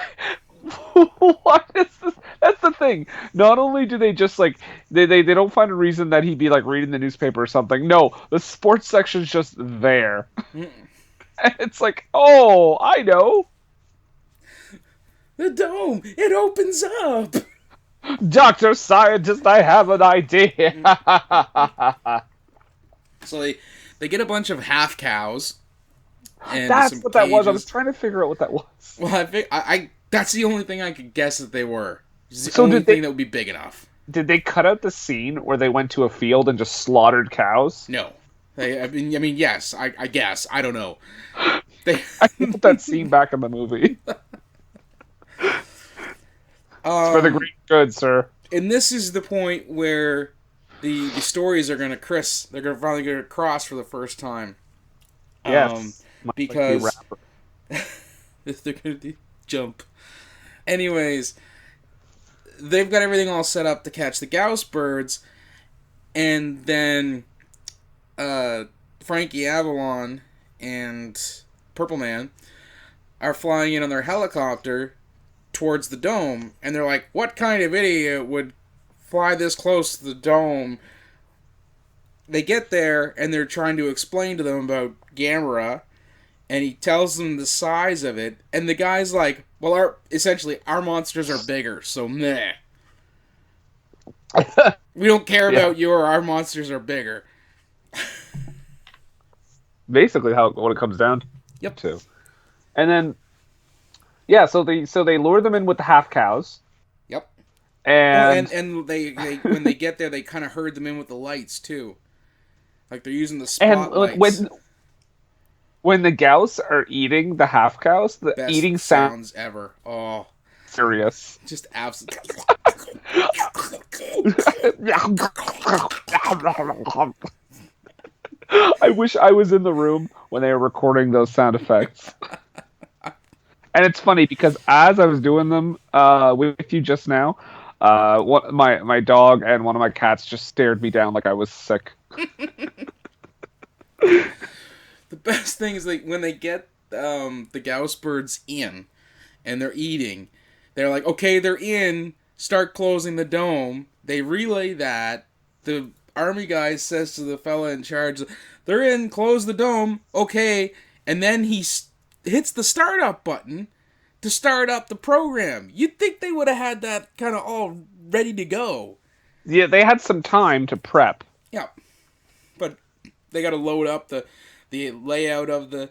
What is this? That's the thing. Not only do they just like they don't find a reason that he'd be like reading the newspaper or something. No, the sports section's just there. And it's like, oh, I know. The dome, it opens up. Dr. Scientist, I have an idea. So they get a bunch of half cows. And That's some what that was. I was cages. trying to figure out what that was. Well, I that's the only thing I could guess that they were. It's the So only did they- thing that would be big enough. Did they cut out the scene where they went to a field and just slaughtered cows? No. I mean, yes, I guess. I don't know. They, I can put that scene back in the movie. For the great good, sir. and this is the point where the stories are gonna they're gonna finally get cross for the first time. Yes. Because they're gonna jump. Anyways, they've got everything all set up to catch the Gauss birds, and then Frankie Avalon and Purple Man are flying in on their helicopter towards the dome, and they're like, "What kind of idiot would fly this close to the dome?" They get there, and they're trying to explain to them about Gam-er-a, and he tells them the size of it, and the guy's like, "Well, our monsters are bigger, so meh. We don't care about our monsters are bigger." Basically, what it comes down Yep. to. And then, yeah, so they lure them in with the half cows. Yep. And And they when they get there, they kind of herd them in with the lights too, like they're using the and spotlights. when the Gauss are eating the half cows, the Best eating sound sounds ever. Oh, serious. just absolutely. I wish I was in the room when they were recording those sound effects. And it's funny because as I was doing them with you just now, my dog and one of my cats just stared me down like I was sick. The best thing is like when they get the Gauss birds in and they're eating, they're like, "Okay, they're in. Start closing the dome." They relay that. The army guy says to the fella in charge, "They're in. Close the dome." Okay, and then he hits the startup button to start up the program. You'd think they would have had that kind of all ready to go. Yeah, they had some time to prep. Yeah, but they got to load up the layout of the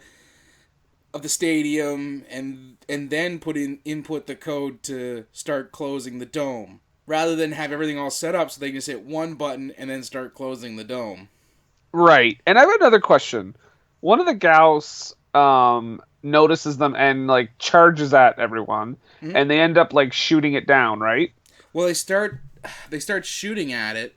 stadium and then input the code to start closing the dome, rather than have everything all set up so they can just hit one button and then start closing the dome. Right. And I have another question. One of the Gauss notices them and like charges at everyone, and they end up like shooting it down, right? Well, they start shooting at it.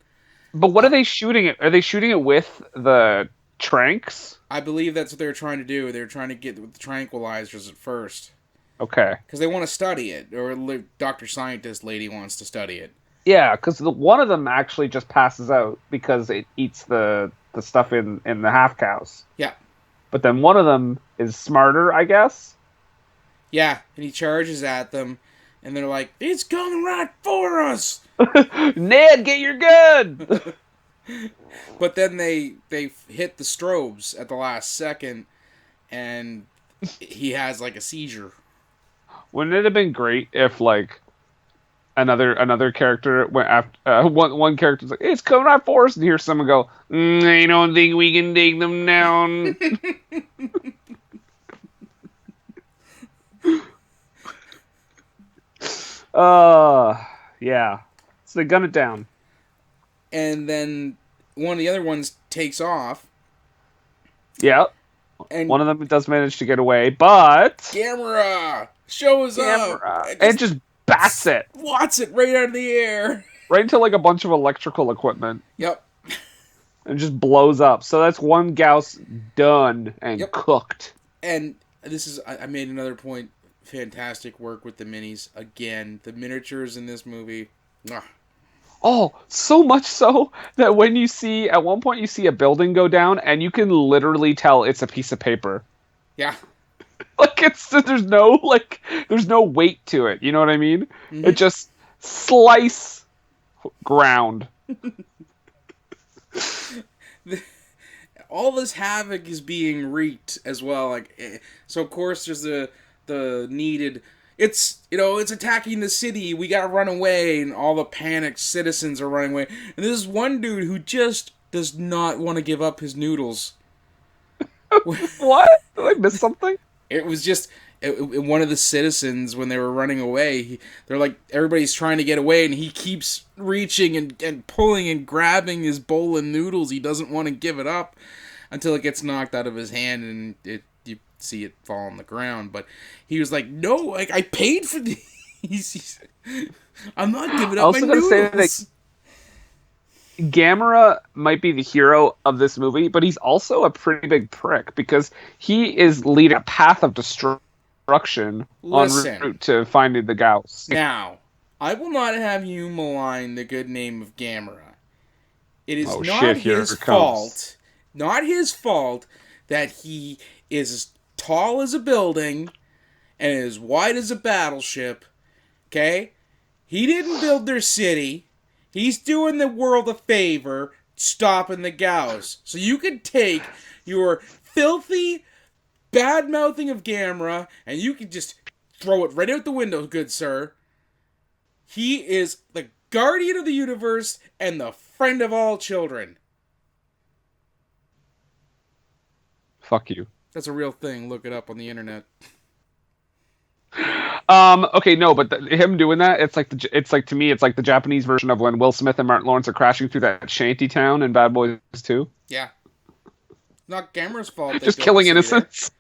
But what are they shooting it? Are they shooting it with the tranks? I believe that's what they're trying to do. They're trying to get the tranquilizers at first. Okay. Because they want to study it, or Dr. Scientist lady wants to study it. Yeah, because one of them actually just passes out because it eats the stuff in the half cows. Yeah. But then one of them is smarter, I guess. Yeah, and he charges at them, and they're like, "It's coming right for us!" Ned, get your gun! But then they hit the strobes at the last second, and he has like a seizure. Wouldn't it have been great if like another character went after one character's like, "It's coming right for us," and hear someone go, "I don't think we can take them down." Yeah. So they gun it down. And then one of the other ones takes off. Yeah. And one of them does manage to get away, but Gam-er-a shows up Gam-er-a, and it just bats it swats it right out of the air. right into like a bunch of electrical equipment. Yep. And just blows up. So that's one Gauss done and cooked. And this is, I made another point. Fantastic work with the minis. Again, the miniatures in this movie. Oh, so much so that when you see, at one point you see a building go down and you can literally tell it's a piece of paper. Yeah. Like there's no weight to it. You know what I mean? Mm-hmm. It just slice ground. All this havoc is being wreaked as well. Like, so of course there's the needed. It's attacking the city. We gotta run away, and all the panicked citizens are running away. And this one dude who just does not want to give up his noodles. What? Did I miss something? It was just one of the citizens when they were running away. They're like, everybody's trying to get away, and he keeps reaching and pulling and grabbing his bowl of noodles. He doesn't want to give it up until it gets knocked out of his hand, and you see it fall on the ground. But he was like, "No, like I paid for these. I'm not giving up my noodles." Say that Gam-er-a might be the hero of this movie, but he's also a pretty big prick because he is leading a path of destruction en route to finding the Gauss. Now, I will not have you malign the good name of Gam-er-a. It is not his fault. Not his fault that he is as tall as a building and as wide as a battleship. Okay? He didn't build their city. He's doing the world a favor, stopping the Gauss. So you could take your filthy bad-mouthing of Gam-er-a and you could just throw it right out the window, good sir. He is the guardian of the universe and the friend of all children. Fuck you. That's a real thing. Look it up on the internet. Okay, no, but him doing that, it's like to me, it's like the Japanese version of when Will Smith and Martin Lawrence are crashing through that shanty town in Bad Boys 2. Yeah. Not Gam-er-a's fault. Just killing innocents.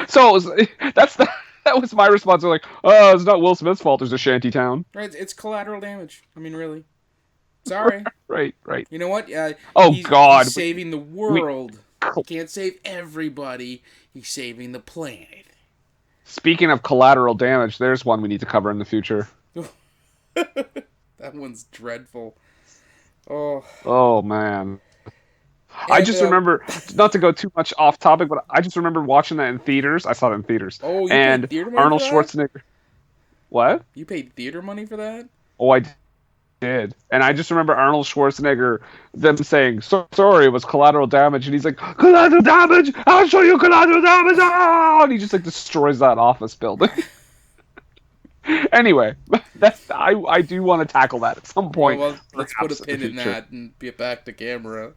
So that was my response. They're like, oh, it's not Will Smith's fault. There's a shanty town. Right, it's collateral damage. I mean, really. Sorry. Right. You know what? God. He's saving the world. He can't save everybody. He's saving the planet. Speaking of collateral damage, there's one we need to cover in the future. That one's dreadful. Oh man. I just remember, not to go too much off topic, but I just remember watching that in theaters. I saw it in theaters. Oh, you paid theater money Arnold for that? Schwarzenegger. What? You paid theater money for that? Oh, I did. And I just remember Arnold Schwarzenegger, them saying, sorry, it was collateral damage. And he's like, collateral damage? I'll show you collateral damage! Ah! And he just like destroys that office building. Anyway, I do want to tackle that at some point. Well, let's put a pin in that and get back to Gam-er-a.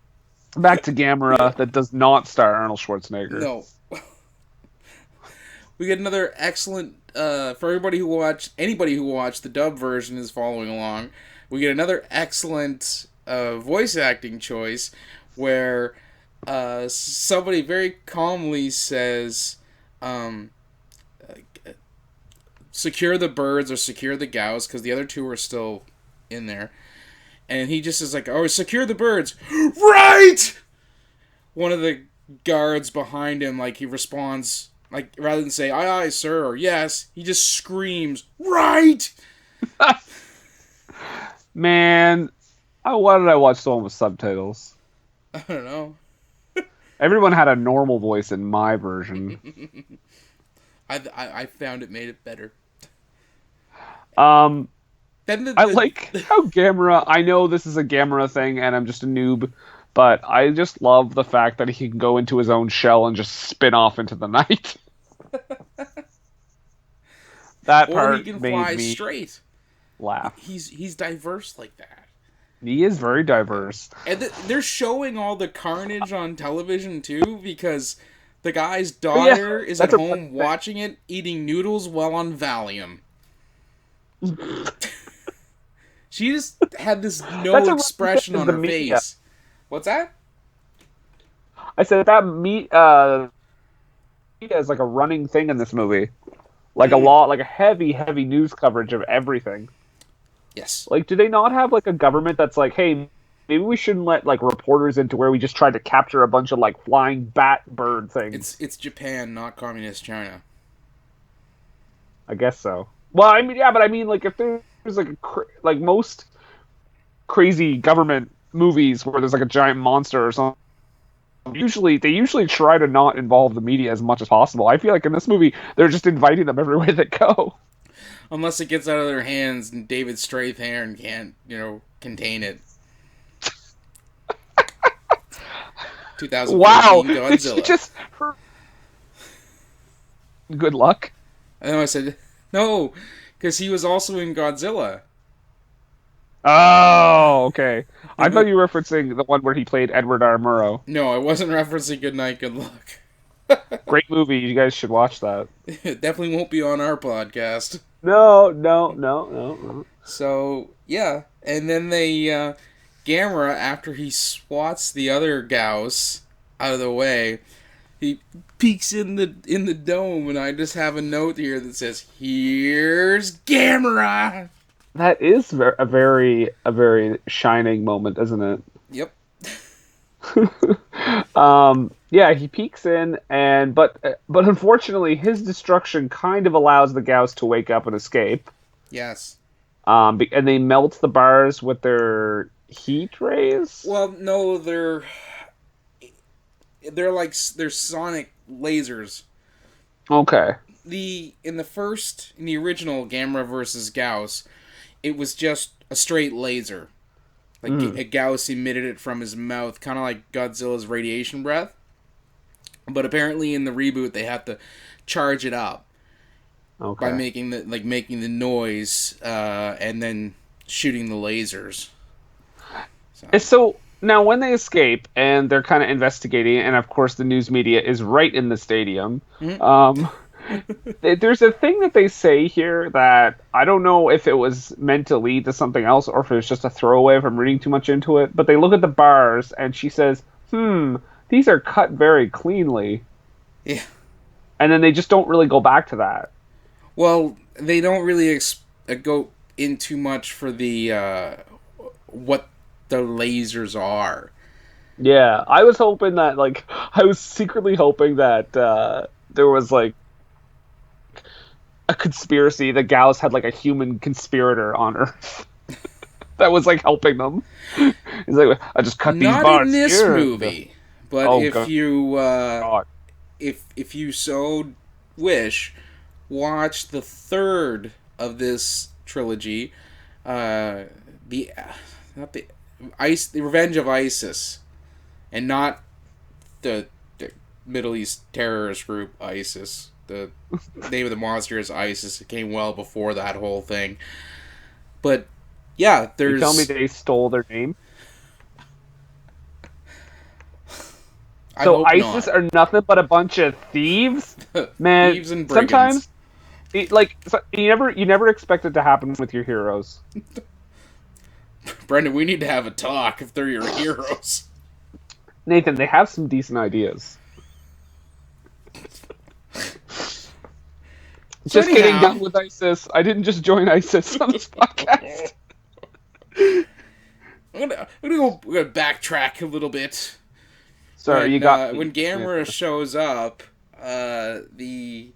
Back to Gam-er-a that does not star Arnold Schwarzenegger. No. We get another excellent, for anybody who watched the dub version is following along, we get another excellent voice acting choice where somebody very calmly says, secure the birds or secure the Gauss, because the other two are still in there. And he just is like, oh, secure the birds. Right! One of the guards behind him, like, he responds, like, rather than say, aye, aye, sir, or yes, he just screams, right! Man, why did I watch the one with subtitles? I don't know. Everyone had a normal voice in my version. I found it made it better. I like how Gam-er-a, I know this is a Gam-er-a thing and I'm just a noob, but I just love the fact that he can go into his own shell and just spin off into the night. That part he can made fly me straight. Laugh. He's diverse like that. He is very diverse. And they're showing all the carnage on television too, because the guy's daughter is at home watching it, eating noodles while on Valium. She just had this That's no a running thing expression is on the her media. face. What's that? I said media is like a running thing in this movie. Like a Mm. lot, like a heavy, heavy news coverage of everything. Yes. Like, do they not have like a government that's like, hey, maybe we shouldn't let like reporters into where we just tried to capture a bunch of like flying bat bird things? It's Japan, not communist China. I guess so. Well, I mean, yeah, but I mean, like, if there's like like most crazy government movies where there's like a giant monster or something, they usually try to not involve the media as much as possible. I feel like in this movie they're just inviting them everywhere they go. Unless it gets out of their hands and David Strathairn can't, contain it. Wow, 2014 did she Godzilla. just? Good luck. And then I said, no, because he was also in Godzilla. Oh, okay. I thought you were referencing the one where he played Edward R. Murrow. No, I wasn't referencing Good Night, Good Luck. Great movie. You guys should watch that. It definitely won't be on our podcast. No, no, no, no, no. So, yeah. And then Gamera, after he swats the other Gauss out of the way, he peeks in the dome, and I just have a note here that says, "Here's Gam-er-a." That is a very shining moment, isn't it? Yep. Yeah, he peeks in, but unfortunately, his destruction kind of allows the Gauss to wake up and escape. Yes. And they melt the bars with their heat rays. Well, no, they're sonic lasers. Okay. In the original Gamera versus Gauss, it was just a straight laser. Like a Gauss emitted it from his mouth, kind of like Godzilla's radiation breath. But apparently in the reboot they have to charge it up by making the noise and then shooting the lasers. So now when they escape and they're kind of investigating, and of course the news media is right in the stadium. Mm-hmm. There's a thing that they say here that I don't know if it was meant to lead to something else or if it was just a throwaway if I'm reading too much into it. But they look at the bars and she says, these are cut very cleanly. Yeah. And then they just don't really go back to that. Well, they don't really go in too much for the what the lasers are. Yeah, I was hoping that, I was secretly hoping that there was, a conspiracy that Gauss had, a human conspirator on Earth that was, helping them. He's like, I just cut these bars. Not in this here. movie, but if you so wish, watch the third of this trilogy, the Revenge of ISIS, and not the Middle East terrorist group ISIS. The name of the monster is ISIS. It came well before that whole thing. But yeah, there's. You tell me they stole their name. So ISIS are nothing but a bunch of thieves, man. Thieves and brigands. Sometimes, you never expect it to happen with your heroes. Brendan, we need to have a talk if they're your heroes. Nathan, they have some decent ideas. Just kidding, done with ISIS. I didn't just join ISIS on this podcast. I'm gonna backtrack a little bit. Sorry, when Gam-er-a shows up, the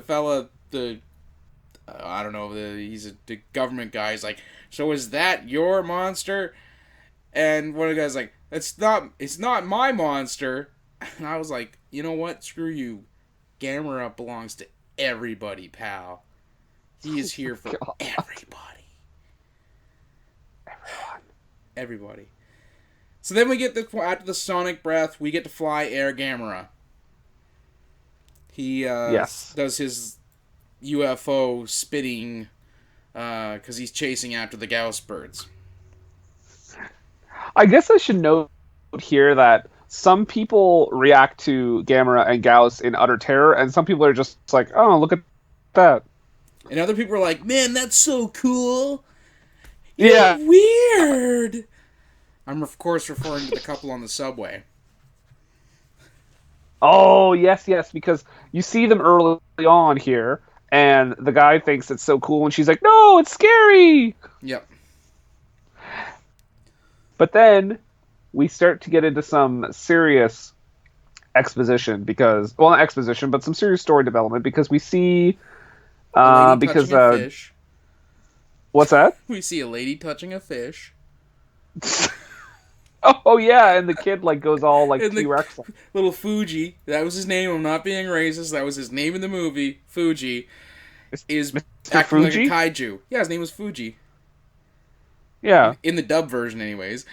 fella, I don't know, he's the government guy. He's like, so is that your monster? And one of the guys like, it's not my monster. And I was like, you know what? Screw you. Gam-er-a belongs to everybody, pal. He is here for everybody. Everybody. So then we get after the sonic breath, we get to fly Air Gamera. He does his UFO spitting because he's chasing after the Gauss birds. I guess I should note here that some people react to Gam-er-a and Gauss in utter terror, and some people are just like, oh, look at that. And other people are like, man, that's so cool. Yeah. You weird. I'm of course referring to the couple on the subway. Oh, yes, yes, because you see them early on here, and the guy thinks it's so cool, and she's like, "No, it's scary." Yep. But then we start to get into some serious exposition because, well, not exposition, but some serious story development because we see, A lady touching because a fish. what's that? We see a lady touching a fish. Oh yeah, and the kid like goes all like And T the Rex. little Fuji, that was his name. I'm not being racist. That was his name in the movie. Fuji is Mr. acting like a Fuji. kaiju. Yeah, his name was Fuji Yeah. in the dub version, anyways.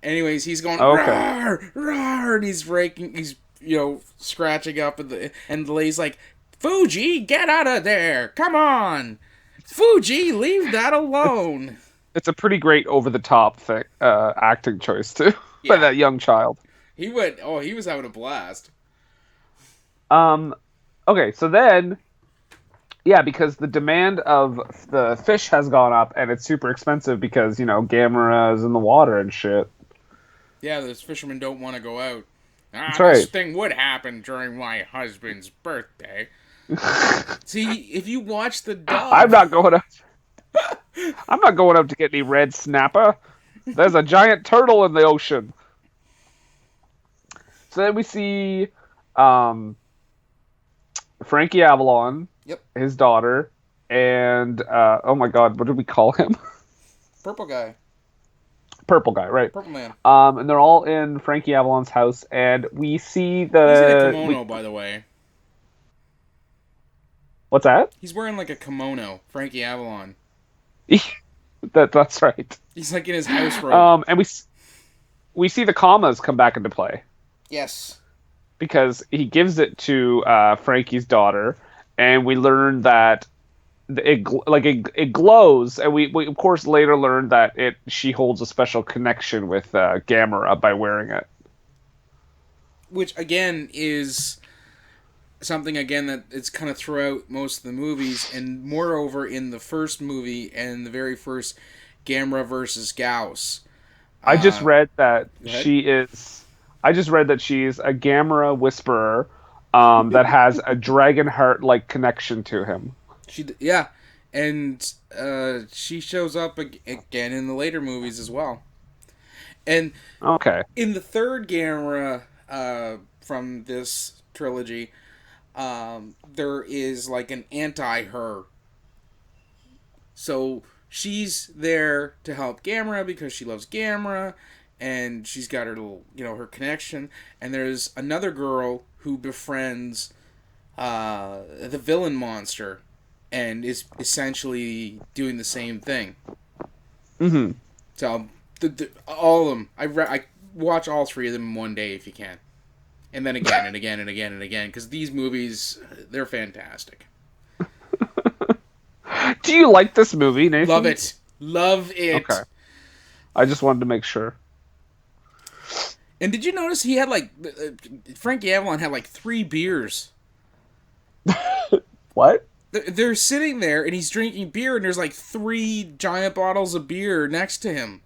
Anyways, he's going Okay. rawr, rawr, and he's raking, he's scratching up, and the lady's like, Fuji, get out of there! Come on, Fuji, leave that alone. It's a pretty great over the top thing, acting choice too by Yeah, that young child. he went. Oh, he was having a blast. Um. Okay, so then, yeah, because the demand of the fish has gone up and it's super expensive because Gamera is in the water and shit. Yeah, those fishermen don't want to go out. That's This right. thing would happen during my husband's birthday. See, if you watch the I'm dub, not going out. I'm not going out to get any red snapper. There's a giant turtle in the ocean. So then we see um, Frankie Avalon, yep, his daughter, and oh my god, what did we call him? purple guy, Purple guy, right? purple man. And they're all in Frankie Avalon's house, and we see He's in a the kimono, by the way. what's that? He's wearing like a kimono, Frankie Avalon. That's right. He's like in his house robe. And we see the commas come back into play Yes. because he gives it to Frankie's daughter, and we learn that it glows, and we of course later learn that she holds a special connection with Gam-er-a by wearing it. Which again is something again that it's kind of throughout most of the movies, and moreover in the first movie and the very first Gamera versus Gauss. I just read that Go ahead. she is. I just read that she's a Gamera whisperer that has a dragon heart like connection to him. Yeah, and she shows up again in the later movies as well. And Okay. in the third Gamera from this trilogy, there is like an anti-her. So she's there to help Gamera because she loves Gamera, and she's got her little, her connection. And there's another girl who befriends the villain monster, and is essentially doing the same thing. Mm-hmm. So all of them, I watch all three of them in one day if you can, and then again and again and again and again, because these movies, they're fantastic. Do you like this movie, Nathan? Love it. Okay. I just wanted to make sure. And did you notice he had like Frankie Avalon had like 3 beers? What? They're sitting there and he's drinking beer, and there's like 3 giant bottles of beer next to him.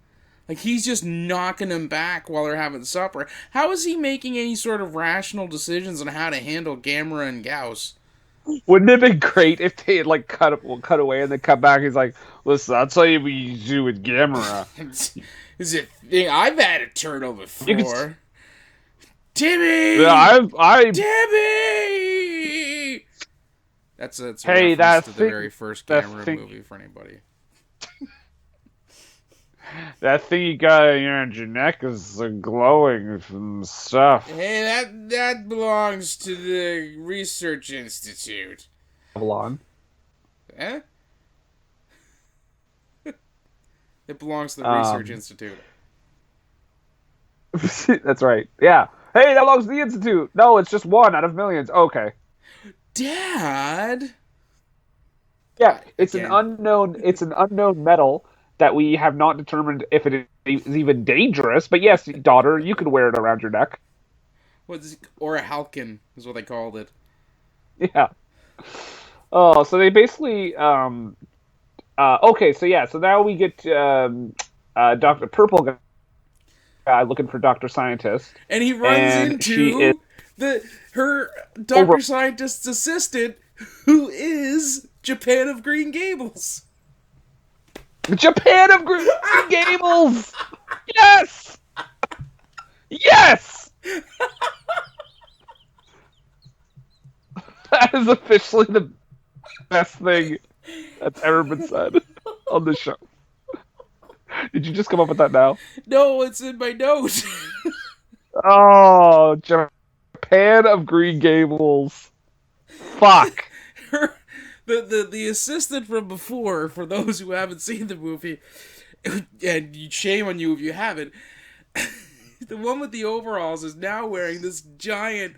Like he's just knocking them back while they're having supper. How is he making any sort of rational decisions on how to handle Gamera and Gauss? Wouldn't it have been great if they had like cut away and then cut back? He's like, "Listen, I'll tell you what you do with Gam-er-a." Is it? I've had a turtle You could, before. Timmy! yeah, Timmy! That's a Hey, reference to the very first Gamera thing, movie for anybody. that thing you got on your neck is glowing from stuff. Hey, that belongs to the Research Institute. Avalon. Eh? It belongs to the Research Institute. That's right. Yeah. Hey, that belongs to the Institute. No, it's just one out of millions. Okay. Dad? Yeah, it's Again. an unknown. It's an unknown metal that we have not determined if it is even dangerous. But yes, daughter, you could wear it around your neck. Or a halcyon is what they called it. Yeah. Oh, so they basically Okay, so now we get Doctor Purple guy looking for Doctor Scientist, And he runs and she is into her over Dr. Scientist's assistant, who is Japan of Green Gables. Japan of Green Gables. Yes, yes. That is officially the best thing that's ever been said on the show. Did you just come up with that now? No, it's in my notes. Oh, Japan of Green Gables. Fuck. Her, the assistant from before, for those who haven't seen the movie, and shame on you if you haven't, the one with the overalls is now wearing this giant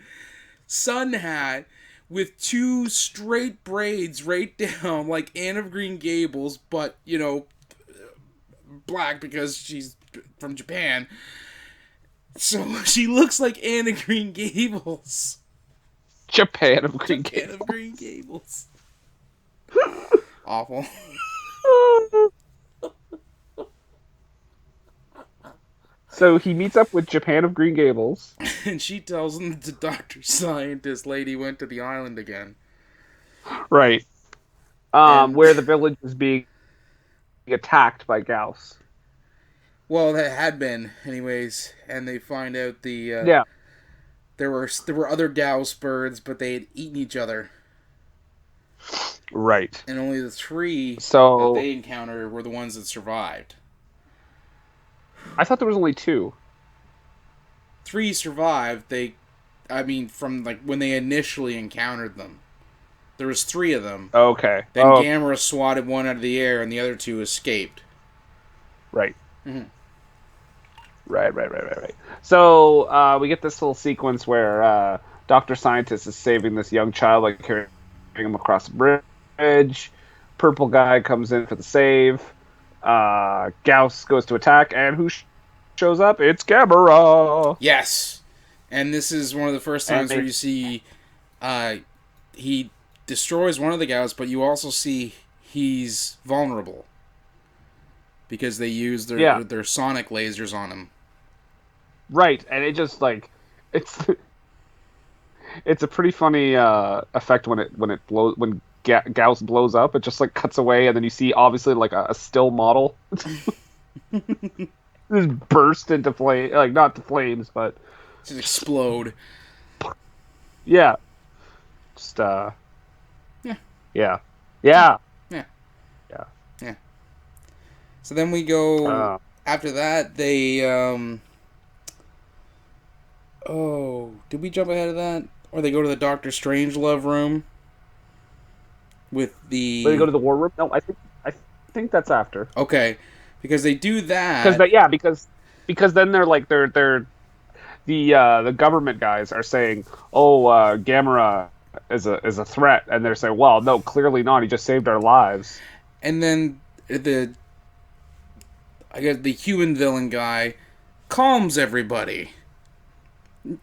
sun hat with two straight braids right down like Anne of Green Gables, but, black because she's from Japan. So she looks like Anne of Green Gables. Japan of Green Japan Gables. of Green Gables. Awful. So he meets up with Japan of Green Gables. And she tells him that the Dr. Scientist lady went to the island again. Right. And- Where the village is being attacked by Gauss. Well, that had been, anyways. And they find out Yeah. there were other Gauss birds, but they had eaten each other. Right. And only the three So that they encountered were the ones that survived. I thought there was only two. 3 survived. From like when they initially encountered them. There was 3 of them. Okay. Then Gam-er-a swatted one out of the air, and the other 2 escaped. Right. Mm-hmm. Right. So we get this little sequence where Dr. Scientist is saving this young child, like carrying him across the bridge. Purple guy comes in for the save. Gauss goes to attack, and who shows up? It's Gam-er-a. Yes, and this is one of the first times where you see he destroys one of the Gauss, but you also see he's vulnerable because they use their sonic lasers on him. Right, and it just it's it's a pretty funny effect when it blows when Gauss blows up. It just cuts away, and then you see obviously a still model just burst into flame, not the flames, but Just explode. yeah, just Yeah. yeah. Yeah. So then we go after that. They did we jump ahead of that? Or they go to the Doctor Strangelove room with the. They go to the war room. No, I think that's after. Okay, because they do that. Because then they're the government guys are saying, oh, Gam-er-a is a threat, and they're saying, well, no, clearly not. He just saved our lives. And then the human villain guy calms everybody.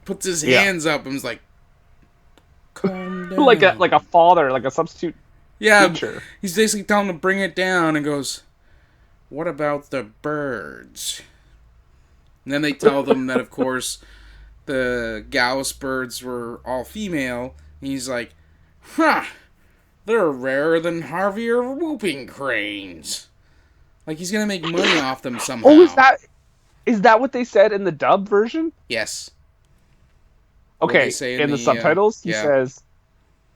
Puts his hands up and is like, calm down. like a father, like a substitute teacher. He's basically telling him to bring it down and goes, what about the birds? And then they tell them that, of course, the Gauss birds were all female. And he's like, they're rarer than Harvey or whooping cranes. Like he's going to make money off them somehow. Oh, is that what they said in the dub version? Yes. Okay, in the subtitles, he says,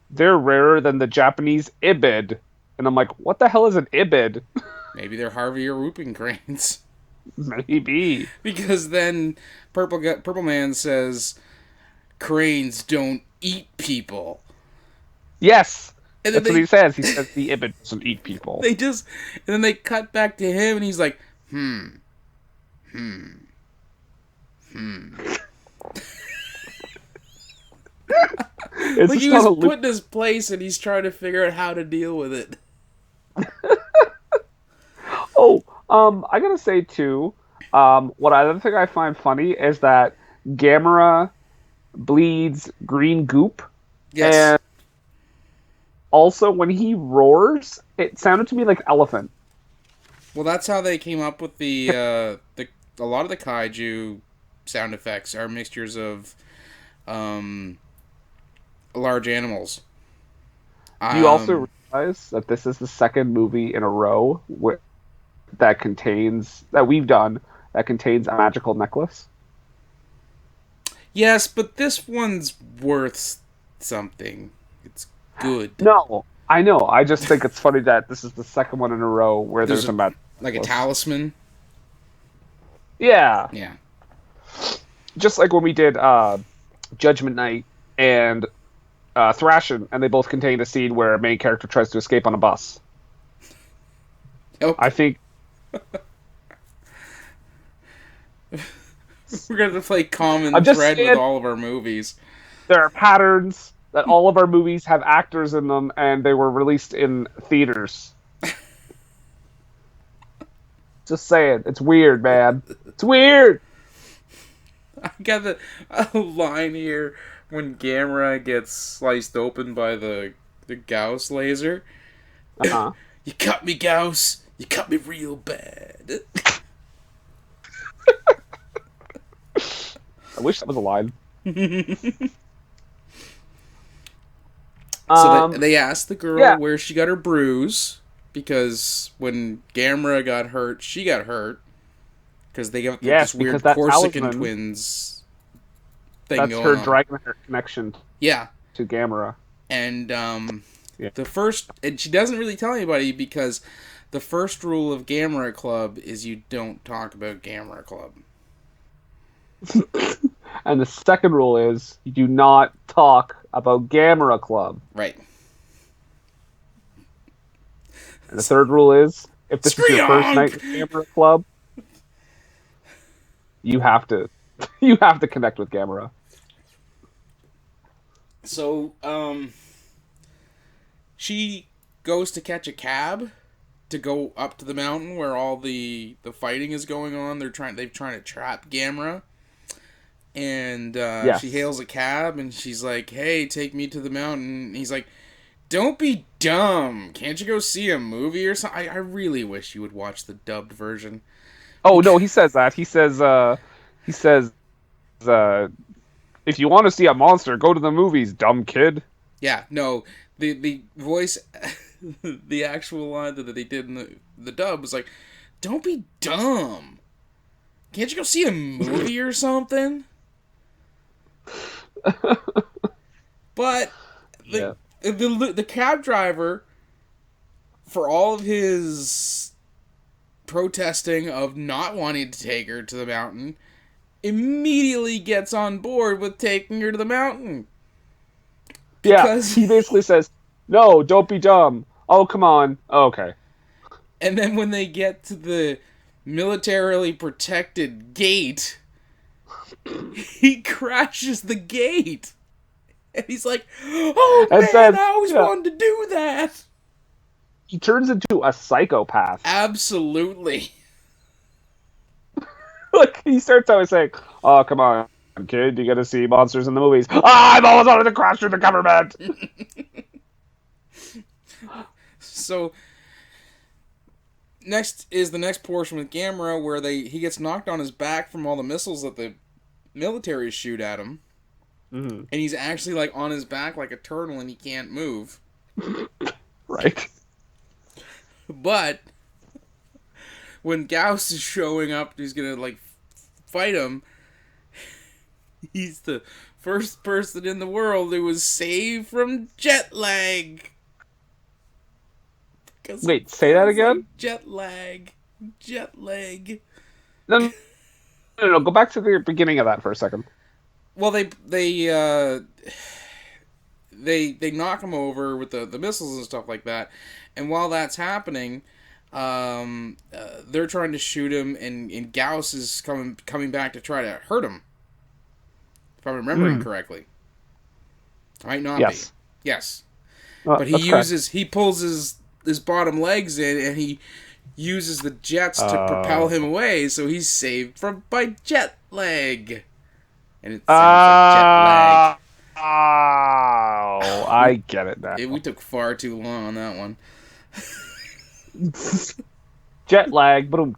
they're rarer than the Japanese ibid. And I'm like, what the hell is an ibid? Maybe they're Harvey or whooping cranes. Maybe. Because then Purple Man says, cranes don't eat people. Yes. And that's what he says. He says the ibid doesn't eat people. And then they cut back to him and he's like, Like he was put in his place and he's trying to figure out how to deal with it. I gotta say too, what other thing I find funny is that Gam-er-a bleeds green goop. Yes. And also when he roars, it sounded to me like elephant. Well, that's how they came up with a lot of the kaiju sound effects are mixtures of large animals. Do you also realize that this is the second movie in a row that we've done that contains a magical necklace? Yes, but this one's worth something. It's good. No, I know. I just think it's funny that this is the second one in a row where there's a magic like a necklace. talisman. Yeah. Yeah. Just like when we did Judgment Night and Thrashing, and they both contained a scene where a main character tries to escape on a bus. Nope. I think we're gonna play common thread with all of our movies. There are patterns that all of our movies have actors in them, and they were released in theaters. Just saying, it's weird, man. It's weird. I got a line here when Gam-er-a gets sliced open by the Gauss laser. Uh-huh. You cut me, Gauss. You cut me real bad. I wish that was a line. So they asked the girl where she got her bruise, because when Gam-er-a got hurt, she got hurt. Because they got this weird Corsican twins thing going on. That's her dragon connection to Gam-er-a. And and she doesn't really tell anybody, because the first rule of Gam-er-a Club is you don't talk about Gam-er-a Club. And the second rule is you do not talk about Gam-er-a Club. Right. And the third rule is if this is your first night with Gam-er-a Club, you have to connect with Gam-er-a. So, she goes to catch a cab to go up to the mountain where all the fighting is going on. They're trying to trap Gam-er-a. And she hails a cab, and she's like, "Hey, take me to the mountain." And he's like, "Don't be dumb. Can't you go see a movie or something?" I really wish you would watch the dubbed version. Oh, no, he says that. He says, if you want to see a monster, go to the movies, dumb kid. Yeah, no, the voice, the actual line that they did in the dub was like, "Don't be dumb. Can't you go see a movie or something?" But the cab driver, for all of his protesting of not wanting to take her to the mountain, immediately gets on board with taking her to the mountain. Because he basically says, "No, don't be dumb. Oh, come on. Oh, okay." And then when they get to the militarily protected gate, he crashes the gate. And he's like, "Oh, man, I always wanted to do that." He turns into a psychopath. Absolutely. Like, he starts always saying, "Oh, come on, kid, you gotta see monsters in the movies. I've always wanted to crash through the government." So, next is the next portion with Gam-er-a, where he gets knocked on his back from all the missiles that the military shoot at him. Mm-hmm. And he's actually like on his back like a turtle, and he can't move. Right. But when Gauss is showing up, he's gonna like fight him. He's the first person in the world who was saved from jet lag. Wait, say that again? Like jet lag. No, go back to the beginning of that for a second. Well, they knock him over with the missiles and stuff like that, and while that's happening, they're trying to shoot him, and Gauss is coming back to try to hurt him. If I'm remembering correctly, might not be. Yes, but he pulls his bottom legs in, and he uses the jets to propel him away, so he's saved by jet lag. And it sounds like jet lag. I get it now. We took far too long on that one. Jet lag, boom.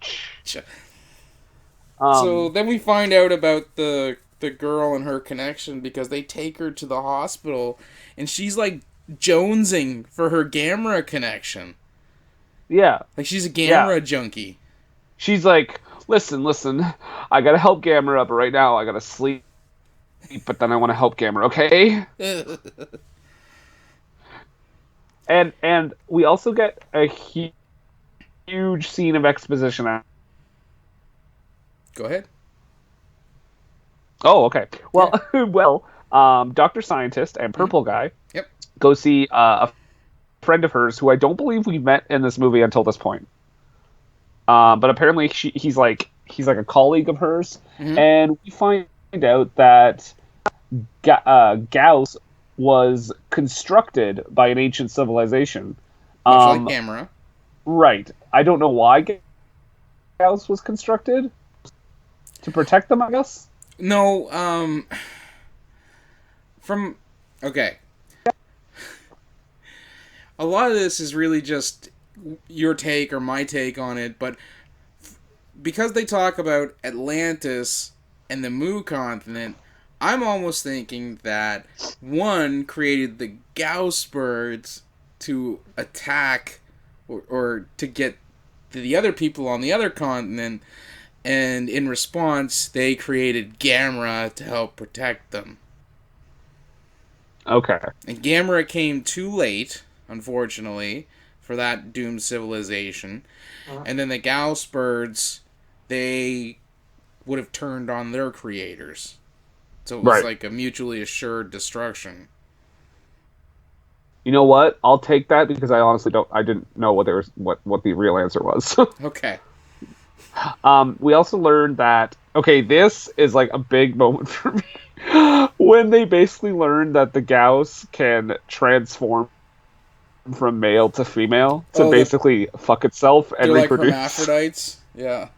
So then we find out about the girl and her connection because they take her to the hospital and she's like jonesing for her Gamera connection. Yeah. Like she's a Gamera junkie. She's like, listen, I gotta help Gam-er, but right now I gotta sleep, but then I want to help Gam-er, okay? And we also get a huge scene of exposition. Go ahead. Oh, okay. Well, Dr. Scientist and Purple Guy Yep. go see a friend of hers who I don't believe we met in this movie until this point. But apparently he's like a colleague of hers, and we find out that Gauss was constructed by an ancient civilization. Much like Gam-er. Right. I don't know why Gauss was constructed. To protect them, I guess? No, okay. A lot of this is really just your take or my take on it, but because they talk about Atlantis and the Mu continent, I'm almost thinking that one created the Gauss birds to attack or to get the other people on the other continent, and in response, they created Gam-er to help protect them. Okay. And Gam-er came too late, unfortunately, for that doomed civilization. And then the Gauss birds, they would have turned on their creators. So it was like a mutually assured destruction. You know what? I'll take that because I honestly didn't know what the real answer was. Okay. We also learned that, okay, this is like a big moment for me. When they basically learned that the Gauss can transform from male to female to basically fuck itself and they're reproduce. Like hermaphrodites? Yeah.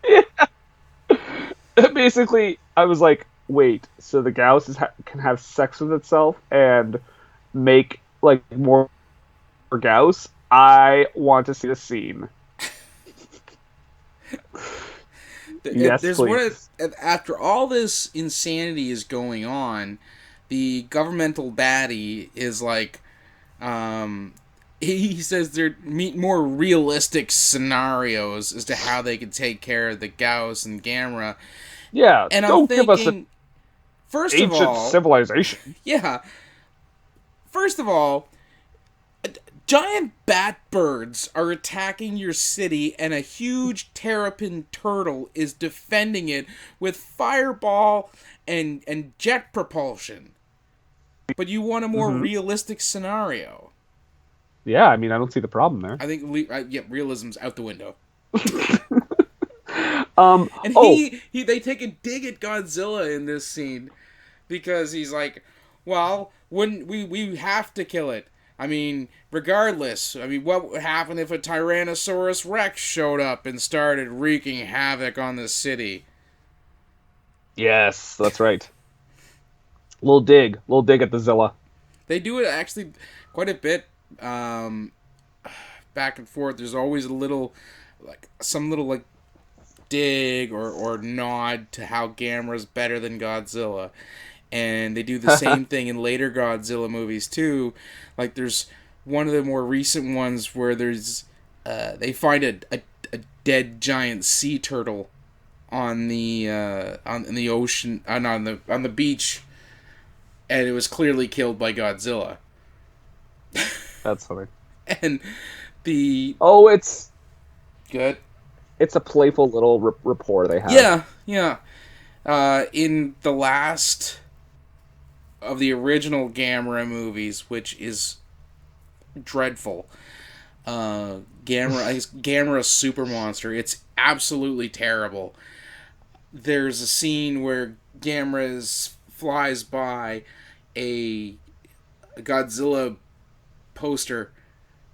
Basically, I was like, wait, so the Gauss can have sex with itself and make like more Gauss? I want to see the scene. Yes, please. After all this insanity is going on, the governmental baddie is like, he says there meet more realistic scenarios as to how they could take care of the Gauss and Gam-er. Yeah, and don't I'm thinking, give us an first ancient of all, civilization. Yeah. First of all, giant bat birds are attacking your city, and a huge terrapin turtle is defending it with fireball and jet propulsion. But you want a more realistic scenario. Yeah, I mean, I don't see the problem there. I think realism's out the window. And they take a dig at Godzilla in this scene because he's like, well, wouldn't we have to kill it? I mean, regardless, what would happen if a Tyrannosaurus Rex showed up and started wreaking havoc on the city? Yes, that's right. Little dig at the Zilla. They do it actually quite a bit, back and forth. There's always some little dig or nod to how Gamera's better than Godzilla. And they do the same thing in later Godzilla movies too. Like there's one of the more recent ones where there's they find a dead giant sea turtle on the in the ocean on the beach, and it was clearly killed by Godzilla. That's funny. And it's good. It's a playful little rapport they have. Yeah. In the last of the original Gam-er movies, which is dreadful, Gam-er Super Monster, it's absolutely terrible. There's a scene where Gam-er flies by a Godzilla poster,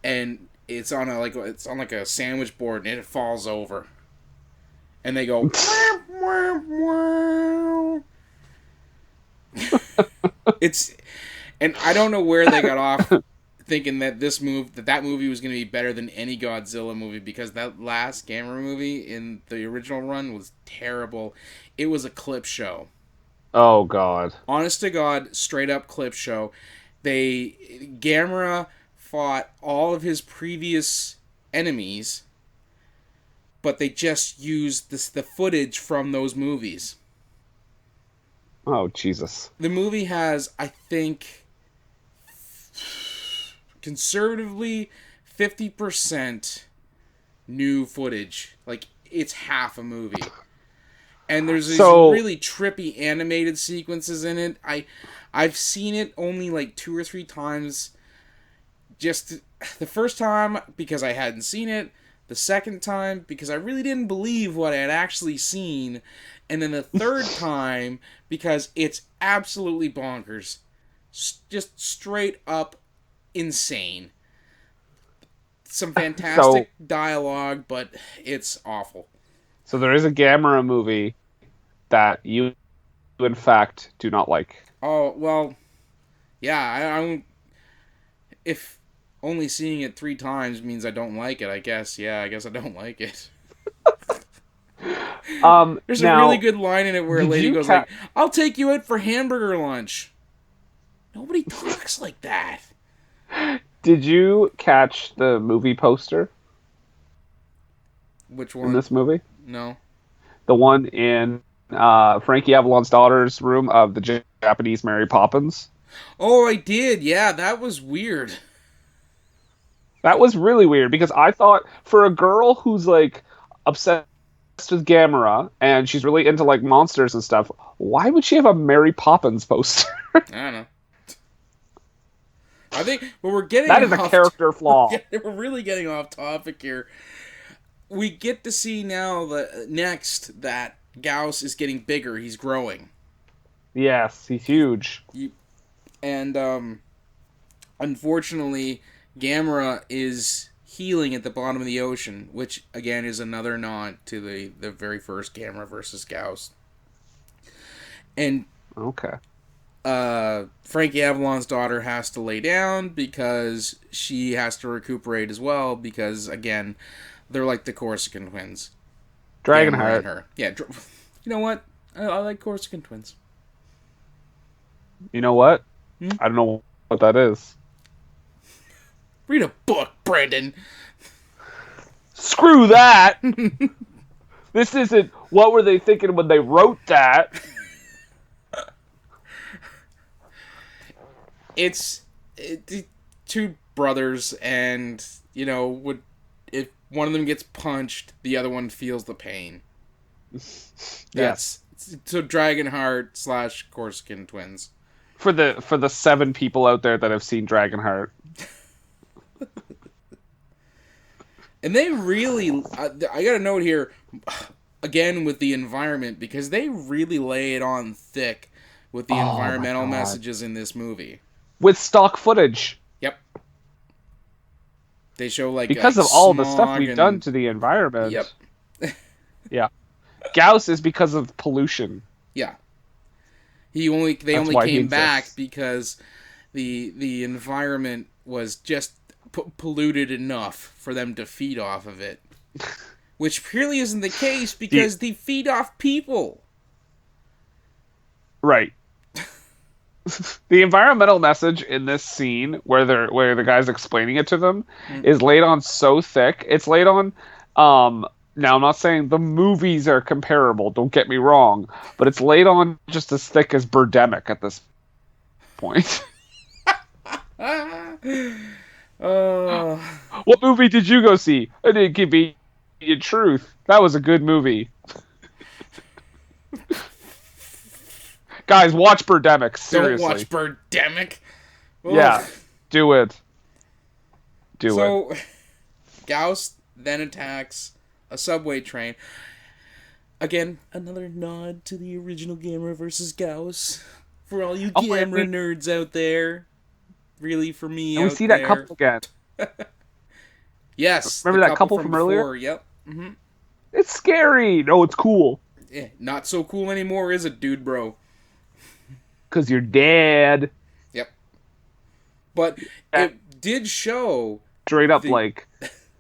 and it's on a sandwich board, and it falls over, and they go And I don't know where they got off thinking that that movie was going to be better than any Godzilla movie, because that last Gamera movie in the original run was terrible. It was a clip show. Oh God. Honest to God, straight up clip show. Gamera fought all of his previous enemies, but they just used the footage from those movies. Oh Jesus. The movie has, I think, conservatively 50% new footage. Like, it's half a movie. And there's these really trippy animated sequences in it. I've seen it only like 2 or 3 times. Just the first time because I hadn't seen it. The second time because I really didn't believe what I had actually seen. And then the third time because it's absolutely bonkers. Just straight up insane. Some fantastic dialogue, but it's awful. So there is a Gam-er-a movie that you, in fact, do not like. Oh, well, yeah, I if only seeing it 3 times means I don't like it, I guess. Yeah, I guess I don't like it. There's a really good line in it where a lady goes like, "I'll take you out for hamburger lunch." Nobody talks like that. Did you catch the movie poster? Which one? In this movie? No. The one in Frankie Avalon's daughter's room of the Japanese Mary Poppins? Oh, I did. Yeah, that was weird. That was really weird because I thought for a girl who's like obsessed with Gam-er-a and she's really into like monsters and stuff, why would she have a Mary Poppins poster? I don't know. I think we're getting that is a character flaw. We're really getting off topic here. We get to see now that Gauss is getting bigger. He's growing. Yes, he's huge. And unfortunately, Gam-er-a is healing at the bottom of the ocean, which again is another nod to the very first Gam-er versus Gauss. And okay. Frankie Avalon's daughter has to lay down because she has to recuperate as well, because again, they're like the Corsican twins. Dragonheart. Her. Yeah, you know what? I like Corsican twins. You know what? I don't know what that is. Read a book, Brandon. Screw that! This isn't what were they thinking when they wrote that. It's 2 brothers, and if one of them gets punched, the other one feels the pain. Yes. So Dragonheart / Corsican twins. For the 7 people out there that have seen Dragonheart. And they really, I got a note here, again with the environment, because they really lay it on thick with the environmental messages in this movie. With stock footage. Yep. They show because of all the stuff we've done to the environment. Yep. Yeah. Gauss is because of pollution. Yeah. They only came back because the environment was just polluted enough for them to feed off of it. Which clearly isn't the case because they feed off people. Right. The environmental message in this scene where the guy's explaining it to them is laid on so thick. It's laid on now I'm not saying the movies are comparable, don't get me wrong, but it's laid on just as thick as Birdemic at this point. What movie did you go see? I didn't give you truth. That was a good movie. Guys, watch Birdemic. Seriously. Don't watch Birdemic. Yeah, do it. So, Gauss then attacks a subway train. Again, another nod to the original Gam-er versus Gauss. For all you Gam-er nerds out there. Really, for me, and we see that couple again. Yes. Remember that couple from earlier? Yep. Mm-hmm. It's scary. No, it's cool. Yeah, not so cool anymore, is it, dude, bro? Because you're dead. Yep. But it did show Straight up, the like,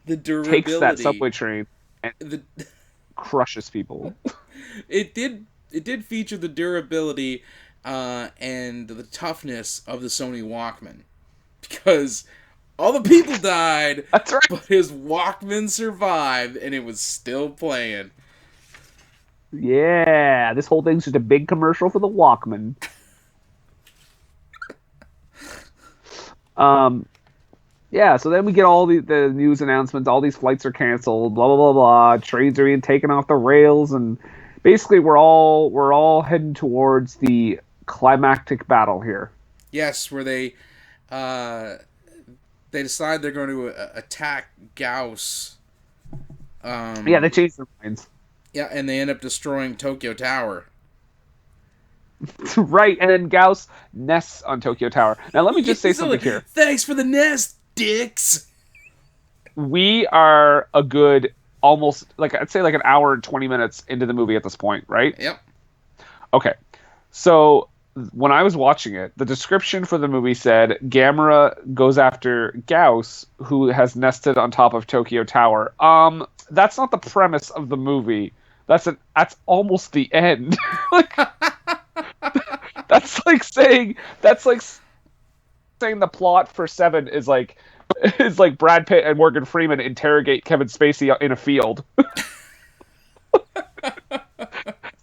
the takes that durability. subway train and The crushes people. it did feature the durability and the toughness of the Sony Walkman, because all the people died, That's right. but his Walkman survived and it was still playing. Yeah, this whole thing's just a big commercial for the Walkman. Um, yeah, so then we get all the news announcements. All these flights are canceled. Blah blah blah blah. Trains are being taken off the rails, and basically we're all heading towards the climactic battle here. Yes, where uh, they decide they're going to attack Gauss. Yeah, they changed their minds. Yeah, and they end up destroying Tokyo Tower. Right, and then Gauss nests on Tokyo Tower. Now let me just say something here. Thanks for the nest, dicks. We are a good almost like I'd say like an hour and 20 minutes into the movie at this point, right? Yep. Okay. So when I was watching it, the description for the movie said Gam-er-a goes after Gauss, who has nested on top of Tokyo Tower. That's not the premise of the movie. That's almost the end. Like, that's like saying the plot for Seven is like Brad Pitt and Morgan Freeman interrogate Kevin Spacey in a field. It's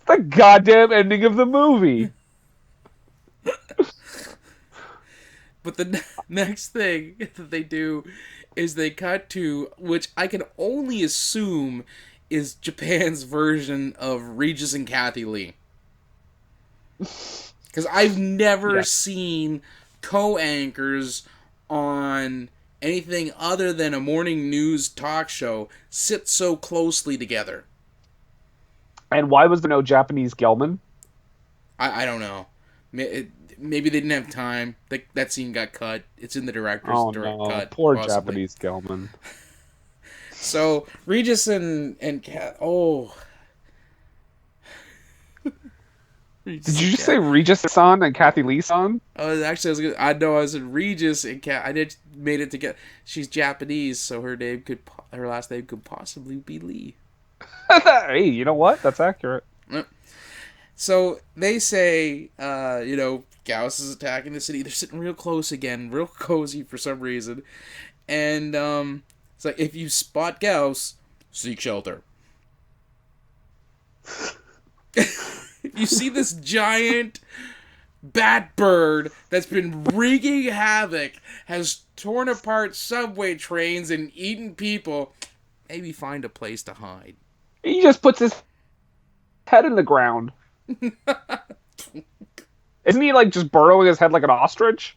the goddamn ending of the movie. But the next thing that they do is they cut to, which I can only assume is Japan's version of Regis and Kathy Lee. Because I've never seen co-anchors on anything other than a morning news talk show sit so closely together. And why was there no Japanese Gelman? I don't know. Maybe they didn't have time. That scene got cut. It's in the director's cut. Poor possibly. Japanese Gelman. So Regis and Kat. Oh. Did you just say Regis-san and Kathy Lee-san? Actually, I said Regis and Kat. I did made it together. She's Japanese, so her last name could possibly be Lee. Hey, you know what? That's accurate. So they say, Gauss is attacking the city. They're sitting real close again, real cozy for some reason. And it's like, if you spot Gauss, seek shelter. You see this giant bat bird that's been wreaking havoc, has torn apart subway trains and eaten people. Maybe find a place to hide. He just puts his head in the ground. Isn't he like just burrowing his head like an ostrich?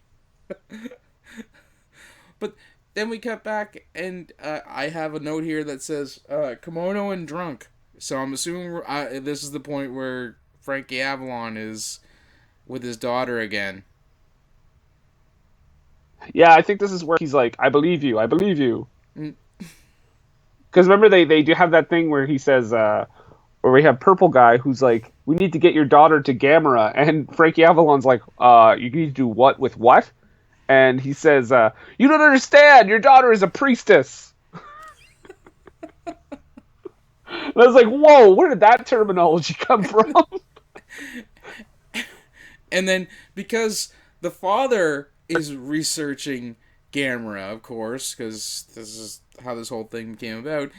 But then we cut back, and I have a note here that says kimono and drunk. So I'm assuming this is the point where Frankie Avalon is with his daughter again. Yeah, I think this is where he's like, I believe you. Mm. Because remember, they do have that thing where he says, where we have Purple Guy who's like, we need to get your daughter to Gam-er-a. And Frankie Avalon's like, you need to do what with what? And he says, you don't understand. Your daughter is a priestess. And I was like, whoa, where did that terminology come from? And then, because the father is researching Gam-er-a, of course, because this is how this whole thing came about,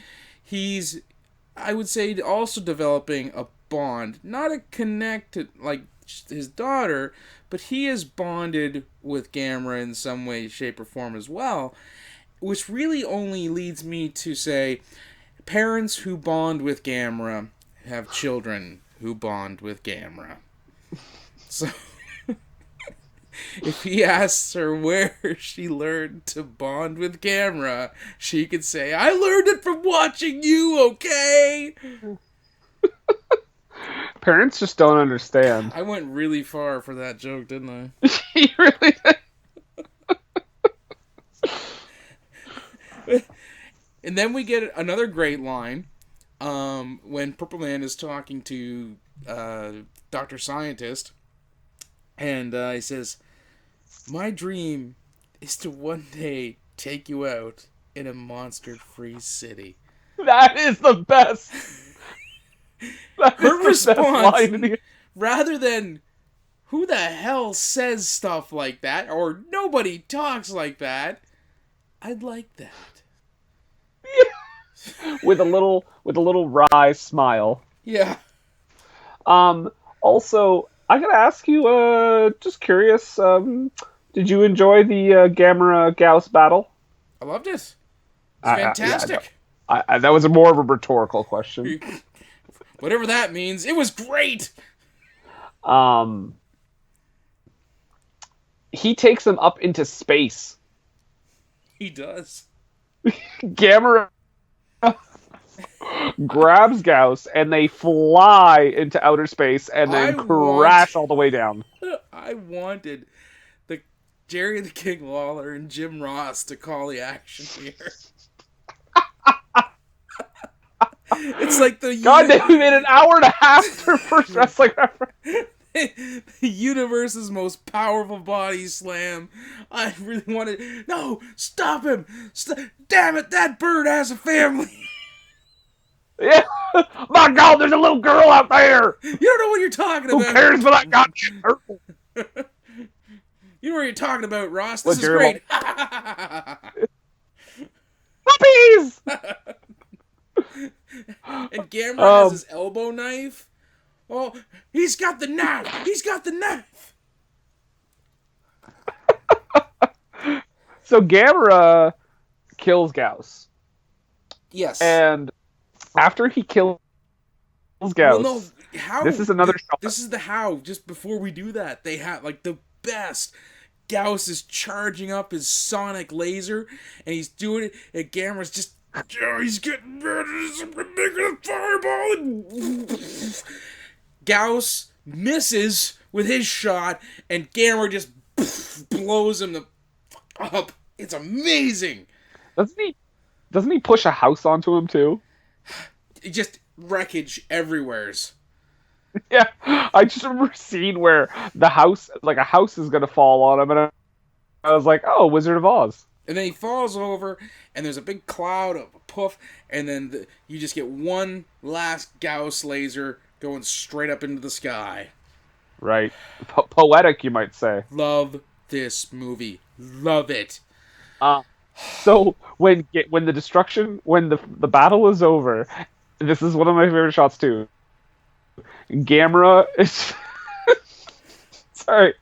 he's, I would say, also developing a bond. Not a connect to, like, his daughter, but he is bonded with Gam-er-a in some way, shape, or form as well, which really only leads me to say, parents who bond with Gam-er-a have children who bond with Gam-er-a. So, if he asks her where she learned to bond with Gam-er-a, she could say, I learned it from watching you, okay? Parents just don't understand. I went really far for that joke, didn't I? You really did. And then we get another great line when Purple Man is talking to Dr. Scientist, and he says, my dream is to one day take you out in a monster-free city. That is the best. That is Her the best response, line in the... rather than, who the hell says stuff like that, or nobody talks like that, I'd like that. with a little wry smile. Yeah. Also, I gotta ask you, just curious, did you enjoy the Gamera Gauss battle? I loved it. It's Yeah, fantastic. that was more of a rhetorical question. Whatever that means, it was great. He takes him up into space. He does. Gamera grabs Gauss and they fly into outer space and then crash all the way down. I wanted the Jerry the King Lawler and Jim Ross to call the action here. It's like the God damn, we made an hour and a half for first wrestling reference. The universe's most powerful body slam. I really wanted. No, stop him! Damn it, that bird has a family. Yeah, my God, there's a little girl out there. You don't know what you're talking about. Who cares for that goddamn turtle? You know what you're talking about, Ross. What, This is great. Puppies! And Gam-er has his elbow knife. Oh, he's got the knife! He's got the knife! So Gam-er kills Gauss. Yes. And after he kills Gauss, well, no, how? This is another shot. This is the how. Just before we do that, they have, like, the best. Gauss is charging up his sonic laser, and he's doing it, and Gamera's just, he's getting ready to make a fireball, and Gauss misses with his shot, and Gam-er just blows him the fuck up. It's amazing. Doesn't he push a house onto him too? Just wreckage everywheres. Yeah, I just remember a scene where a house is gonna fall on him, and I was like, "Oh, Wizard of Oz." And then he falls over, and there's a big cloud of a poof, and then you just get one last Gauss laser going straight up into the sky. Right, poetic, you might say. Love this movie. Love it. So when the battle is over, this is one of my favorite shots too. Gam-er is sorry.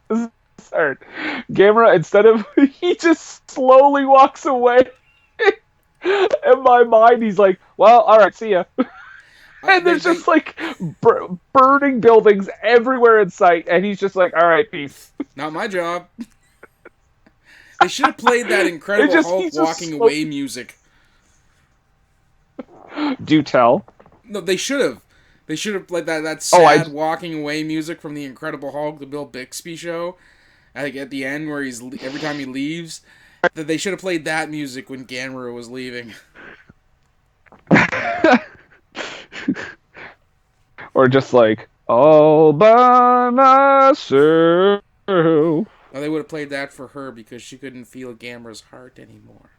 Gam-er, instead of he just slowly walks away. In my mind, he's like, "Well, all right, see ya." And there's just like burning buildings everywhere in sight, and he's just like, "All right, peace." Not my job. They should have played that Incredible Hulk walking away music. Do tell. No, they should have. They should have played that sad walking away music from the Incredible Hulk, the Bill Bixby show. I think at the end, where he's every time he leaves, that they should have played that music when Gam-er was leaving. Or just like, all by myself. No, they would have played that for her because she couldn't feel Gam-er's heart anymore.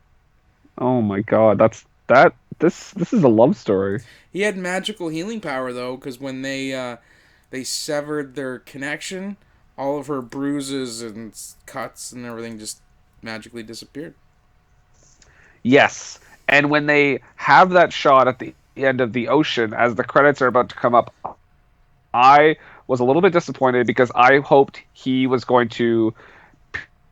Oh my God, this is a love story. He had magical healing power though, because when they severed their connection, all of her bruises and cuts and everything just magically disappeared. Yes, and when they have that shot at the end of the ocean, as the credits are about to come up, I was a little bit disappointed because I hoped he was going to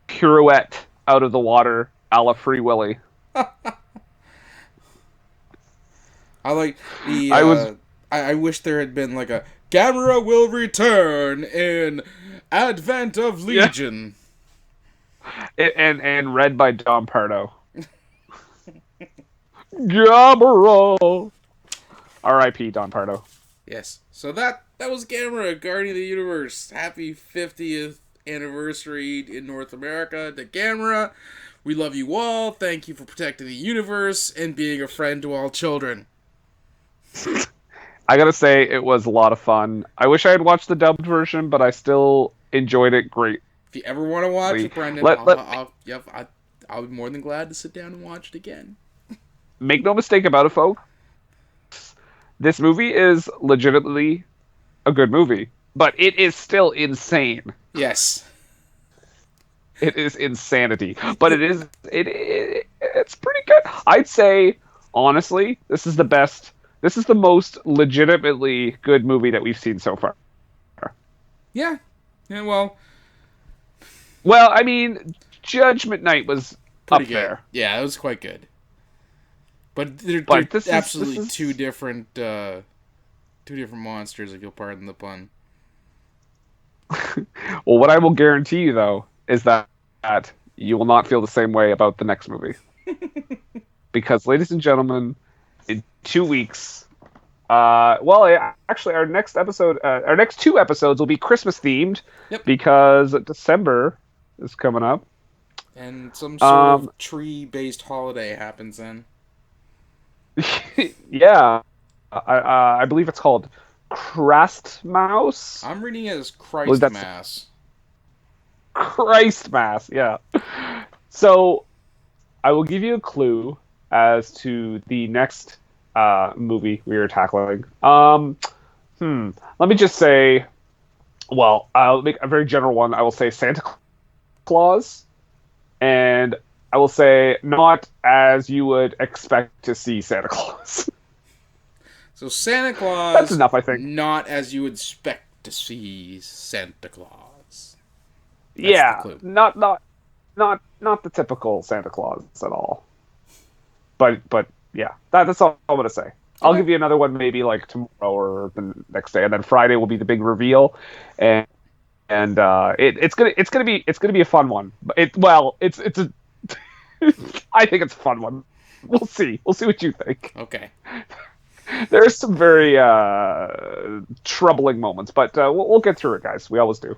pirouette out of the water a la Free Willy. I like the. I wish there had been like a Gam-er will return in Advent of Legion. Yeah. And read by Don Pardo. Gam-er. R.I.P. Don Pardo. Yes. So that was Gam-er, Guardian of the Universe. Happy 50th anniversary in North America to Gam-er. We love you all. Thank you for protecting the universe and being a friend to all children. I gotta say, it was a lot of fun. I wish I had watched the dubbed version, but I still enjoyed it great. If you ever want to watch it, Brendan, I'll be more than glad to sit down and watch it again. Make no mistake about it, folks. This movie is legitimately a good movie, but it is still insane. Yes. It is insanity, but it's pretty good. I'd say honestly, this is the best. This is the most legitimately good movie that we've seen so far. Yeah. Yeah, well, Well, I mean, Judgment Night was pretty up good. there, Yeah, it was quite good. But they're but this absolutely is two different monsters, if you'll pardon the pun. well. What I will guarantee you though is that you will not feel the same way about the next movie because, ladies and gentlemen, in 2 weeks. Actually, our next two episodes will be Christmas themed Yep. because December is coming up. And some sort Um, of tree-based holiday happens then. yeah, I believe it's called Christmas. I'm reading it as I believe Christ that's Mass. Christmas. Yeah. So I will give you a clue as to the next movie we are tackling. Let me just say. Well, I'll make a very general one. I will say Santa Claus, and I will say not as you would expect to see Santa Claus. So Santa That's Claus, enough, I think. not as you would expect to see Santa Claus. That's the Yeah, clue. not the typical Santa Claus at all. But yeah, that's all I'm gonna say. I'll Okay. give you another one maybe like tomorrow or the next day, and then Friday will be the big reveal, and it's gonna be a fun one. It's a I think it's a fun one. We'll see what you think. Okay. There's some very troubling moments, but we'll get through it, guys. We always do.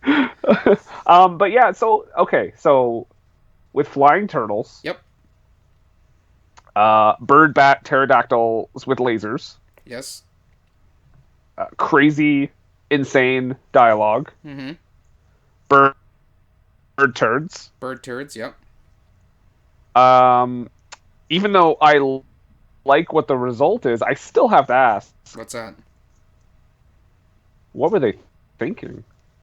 But yeah, so okay, so with flying turtles, Yep. bird bat pterodactyls with lasers, Yes. crazy, insane dialogue, Mm-hmm. bird, bird turds. Bird turds. Yep. Um, Even though like what the result is, I still have to ask, What's that? what were they thinking?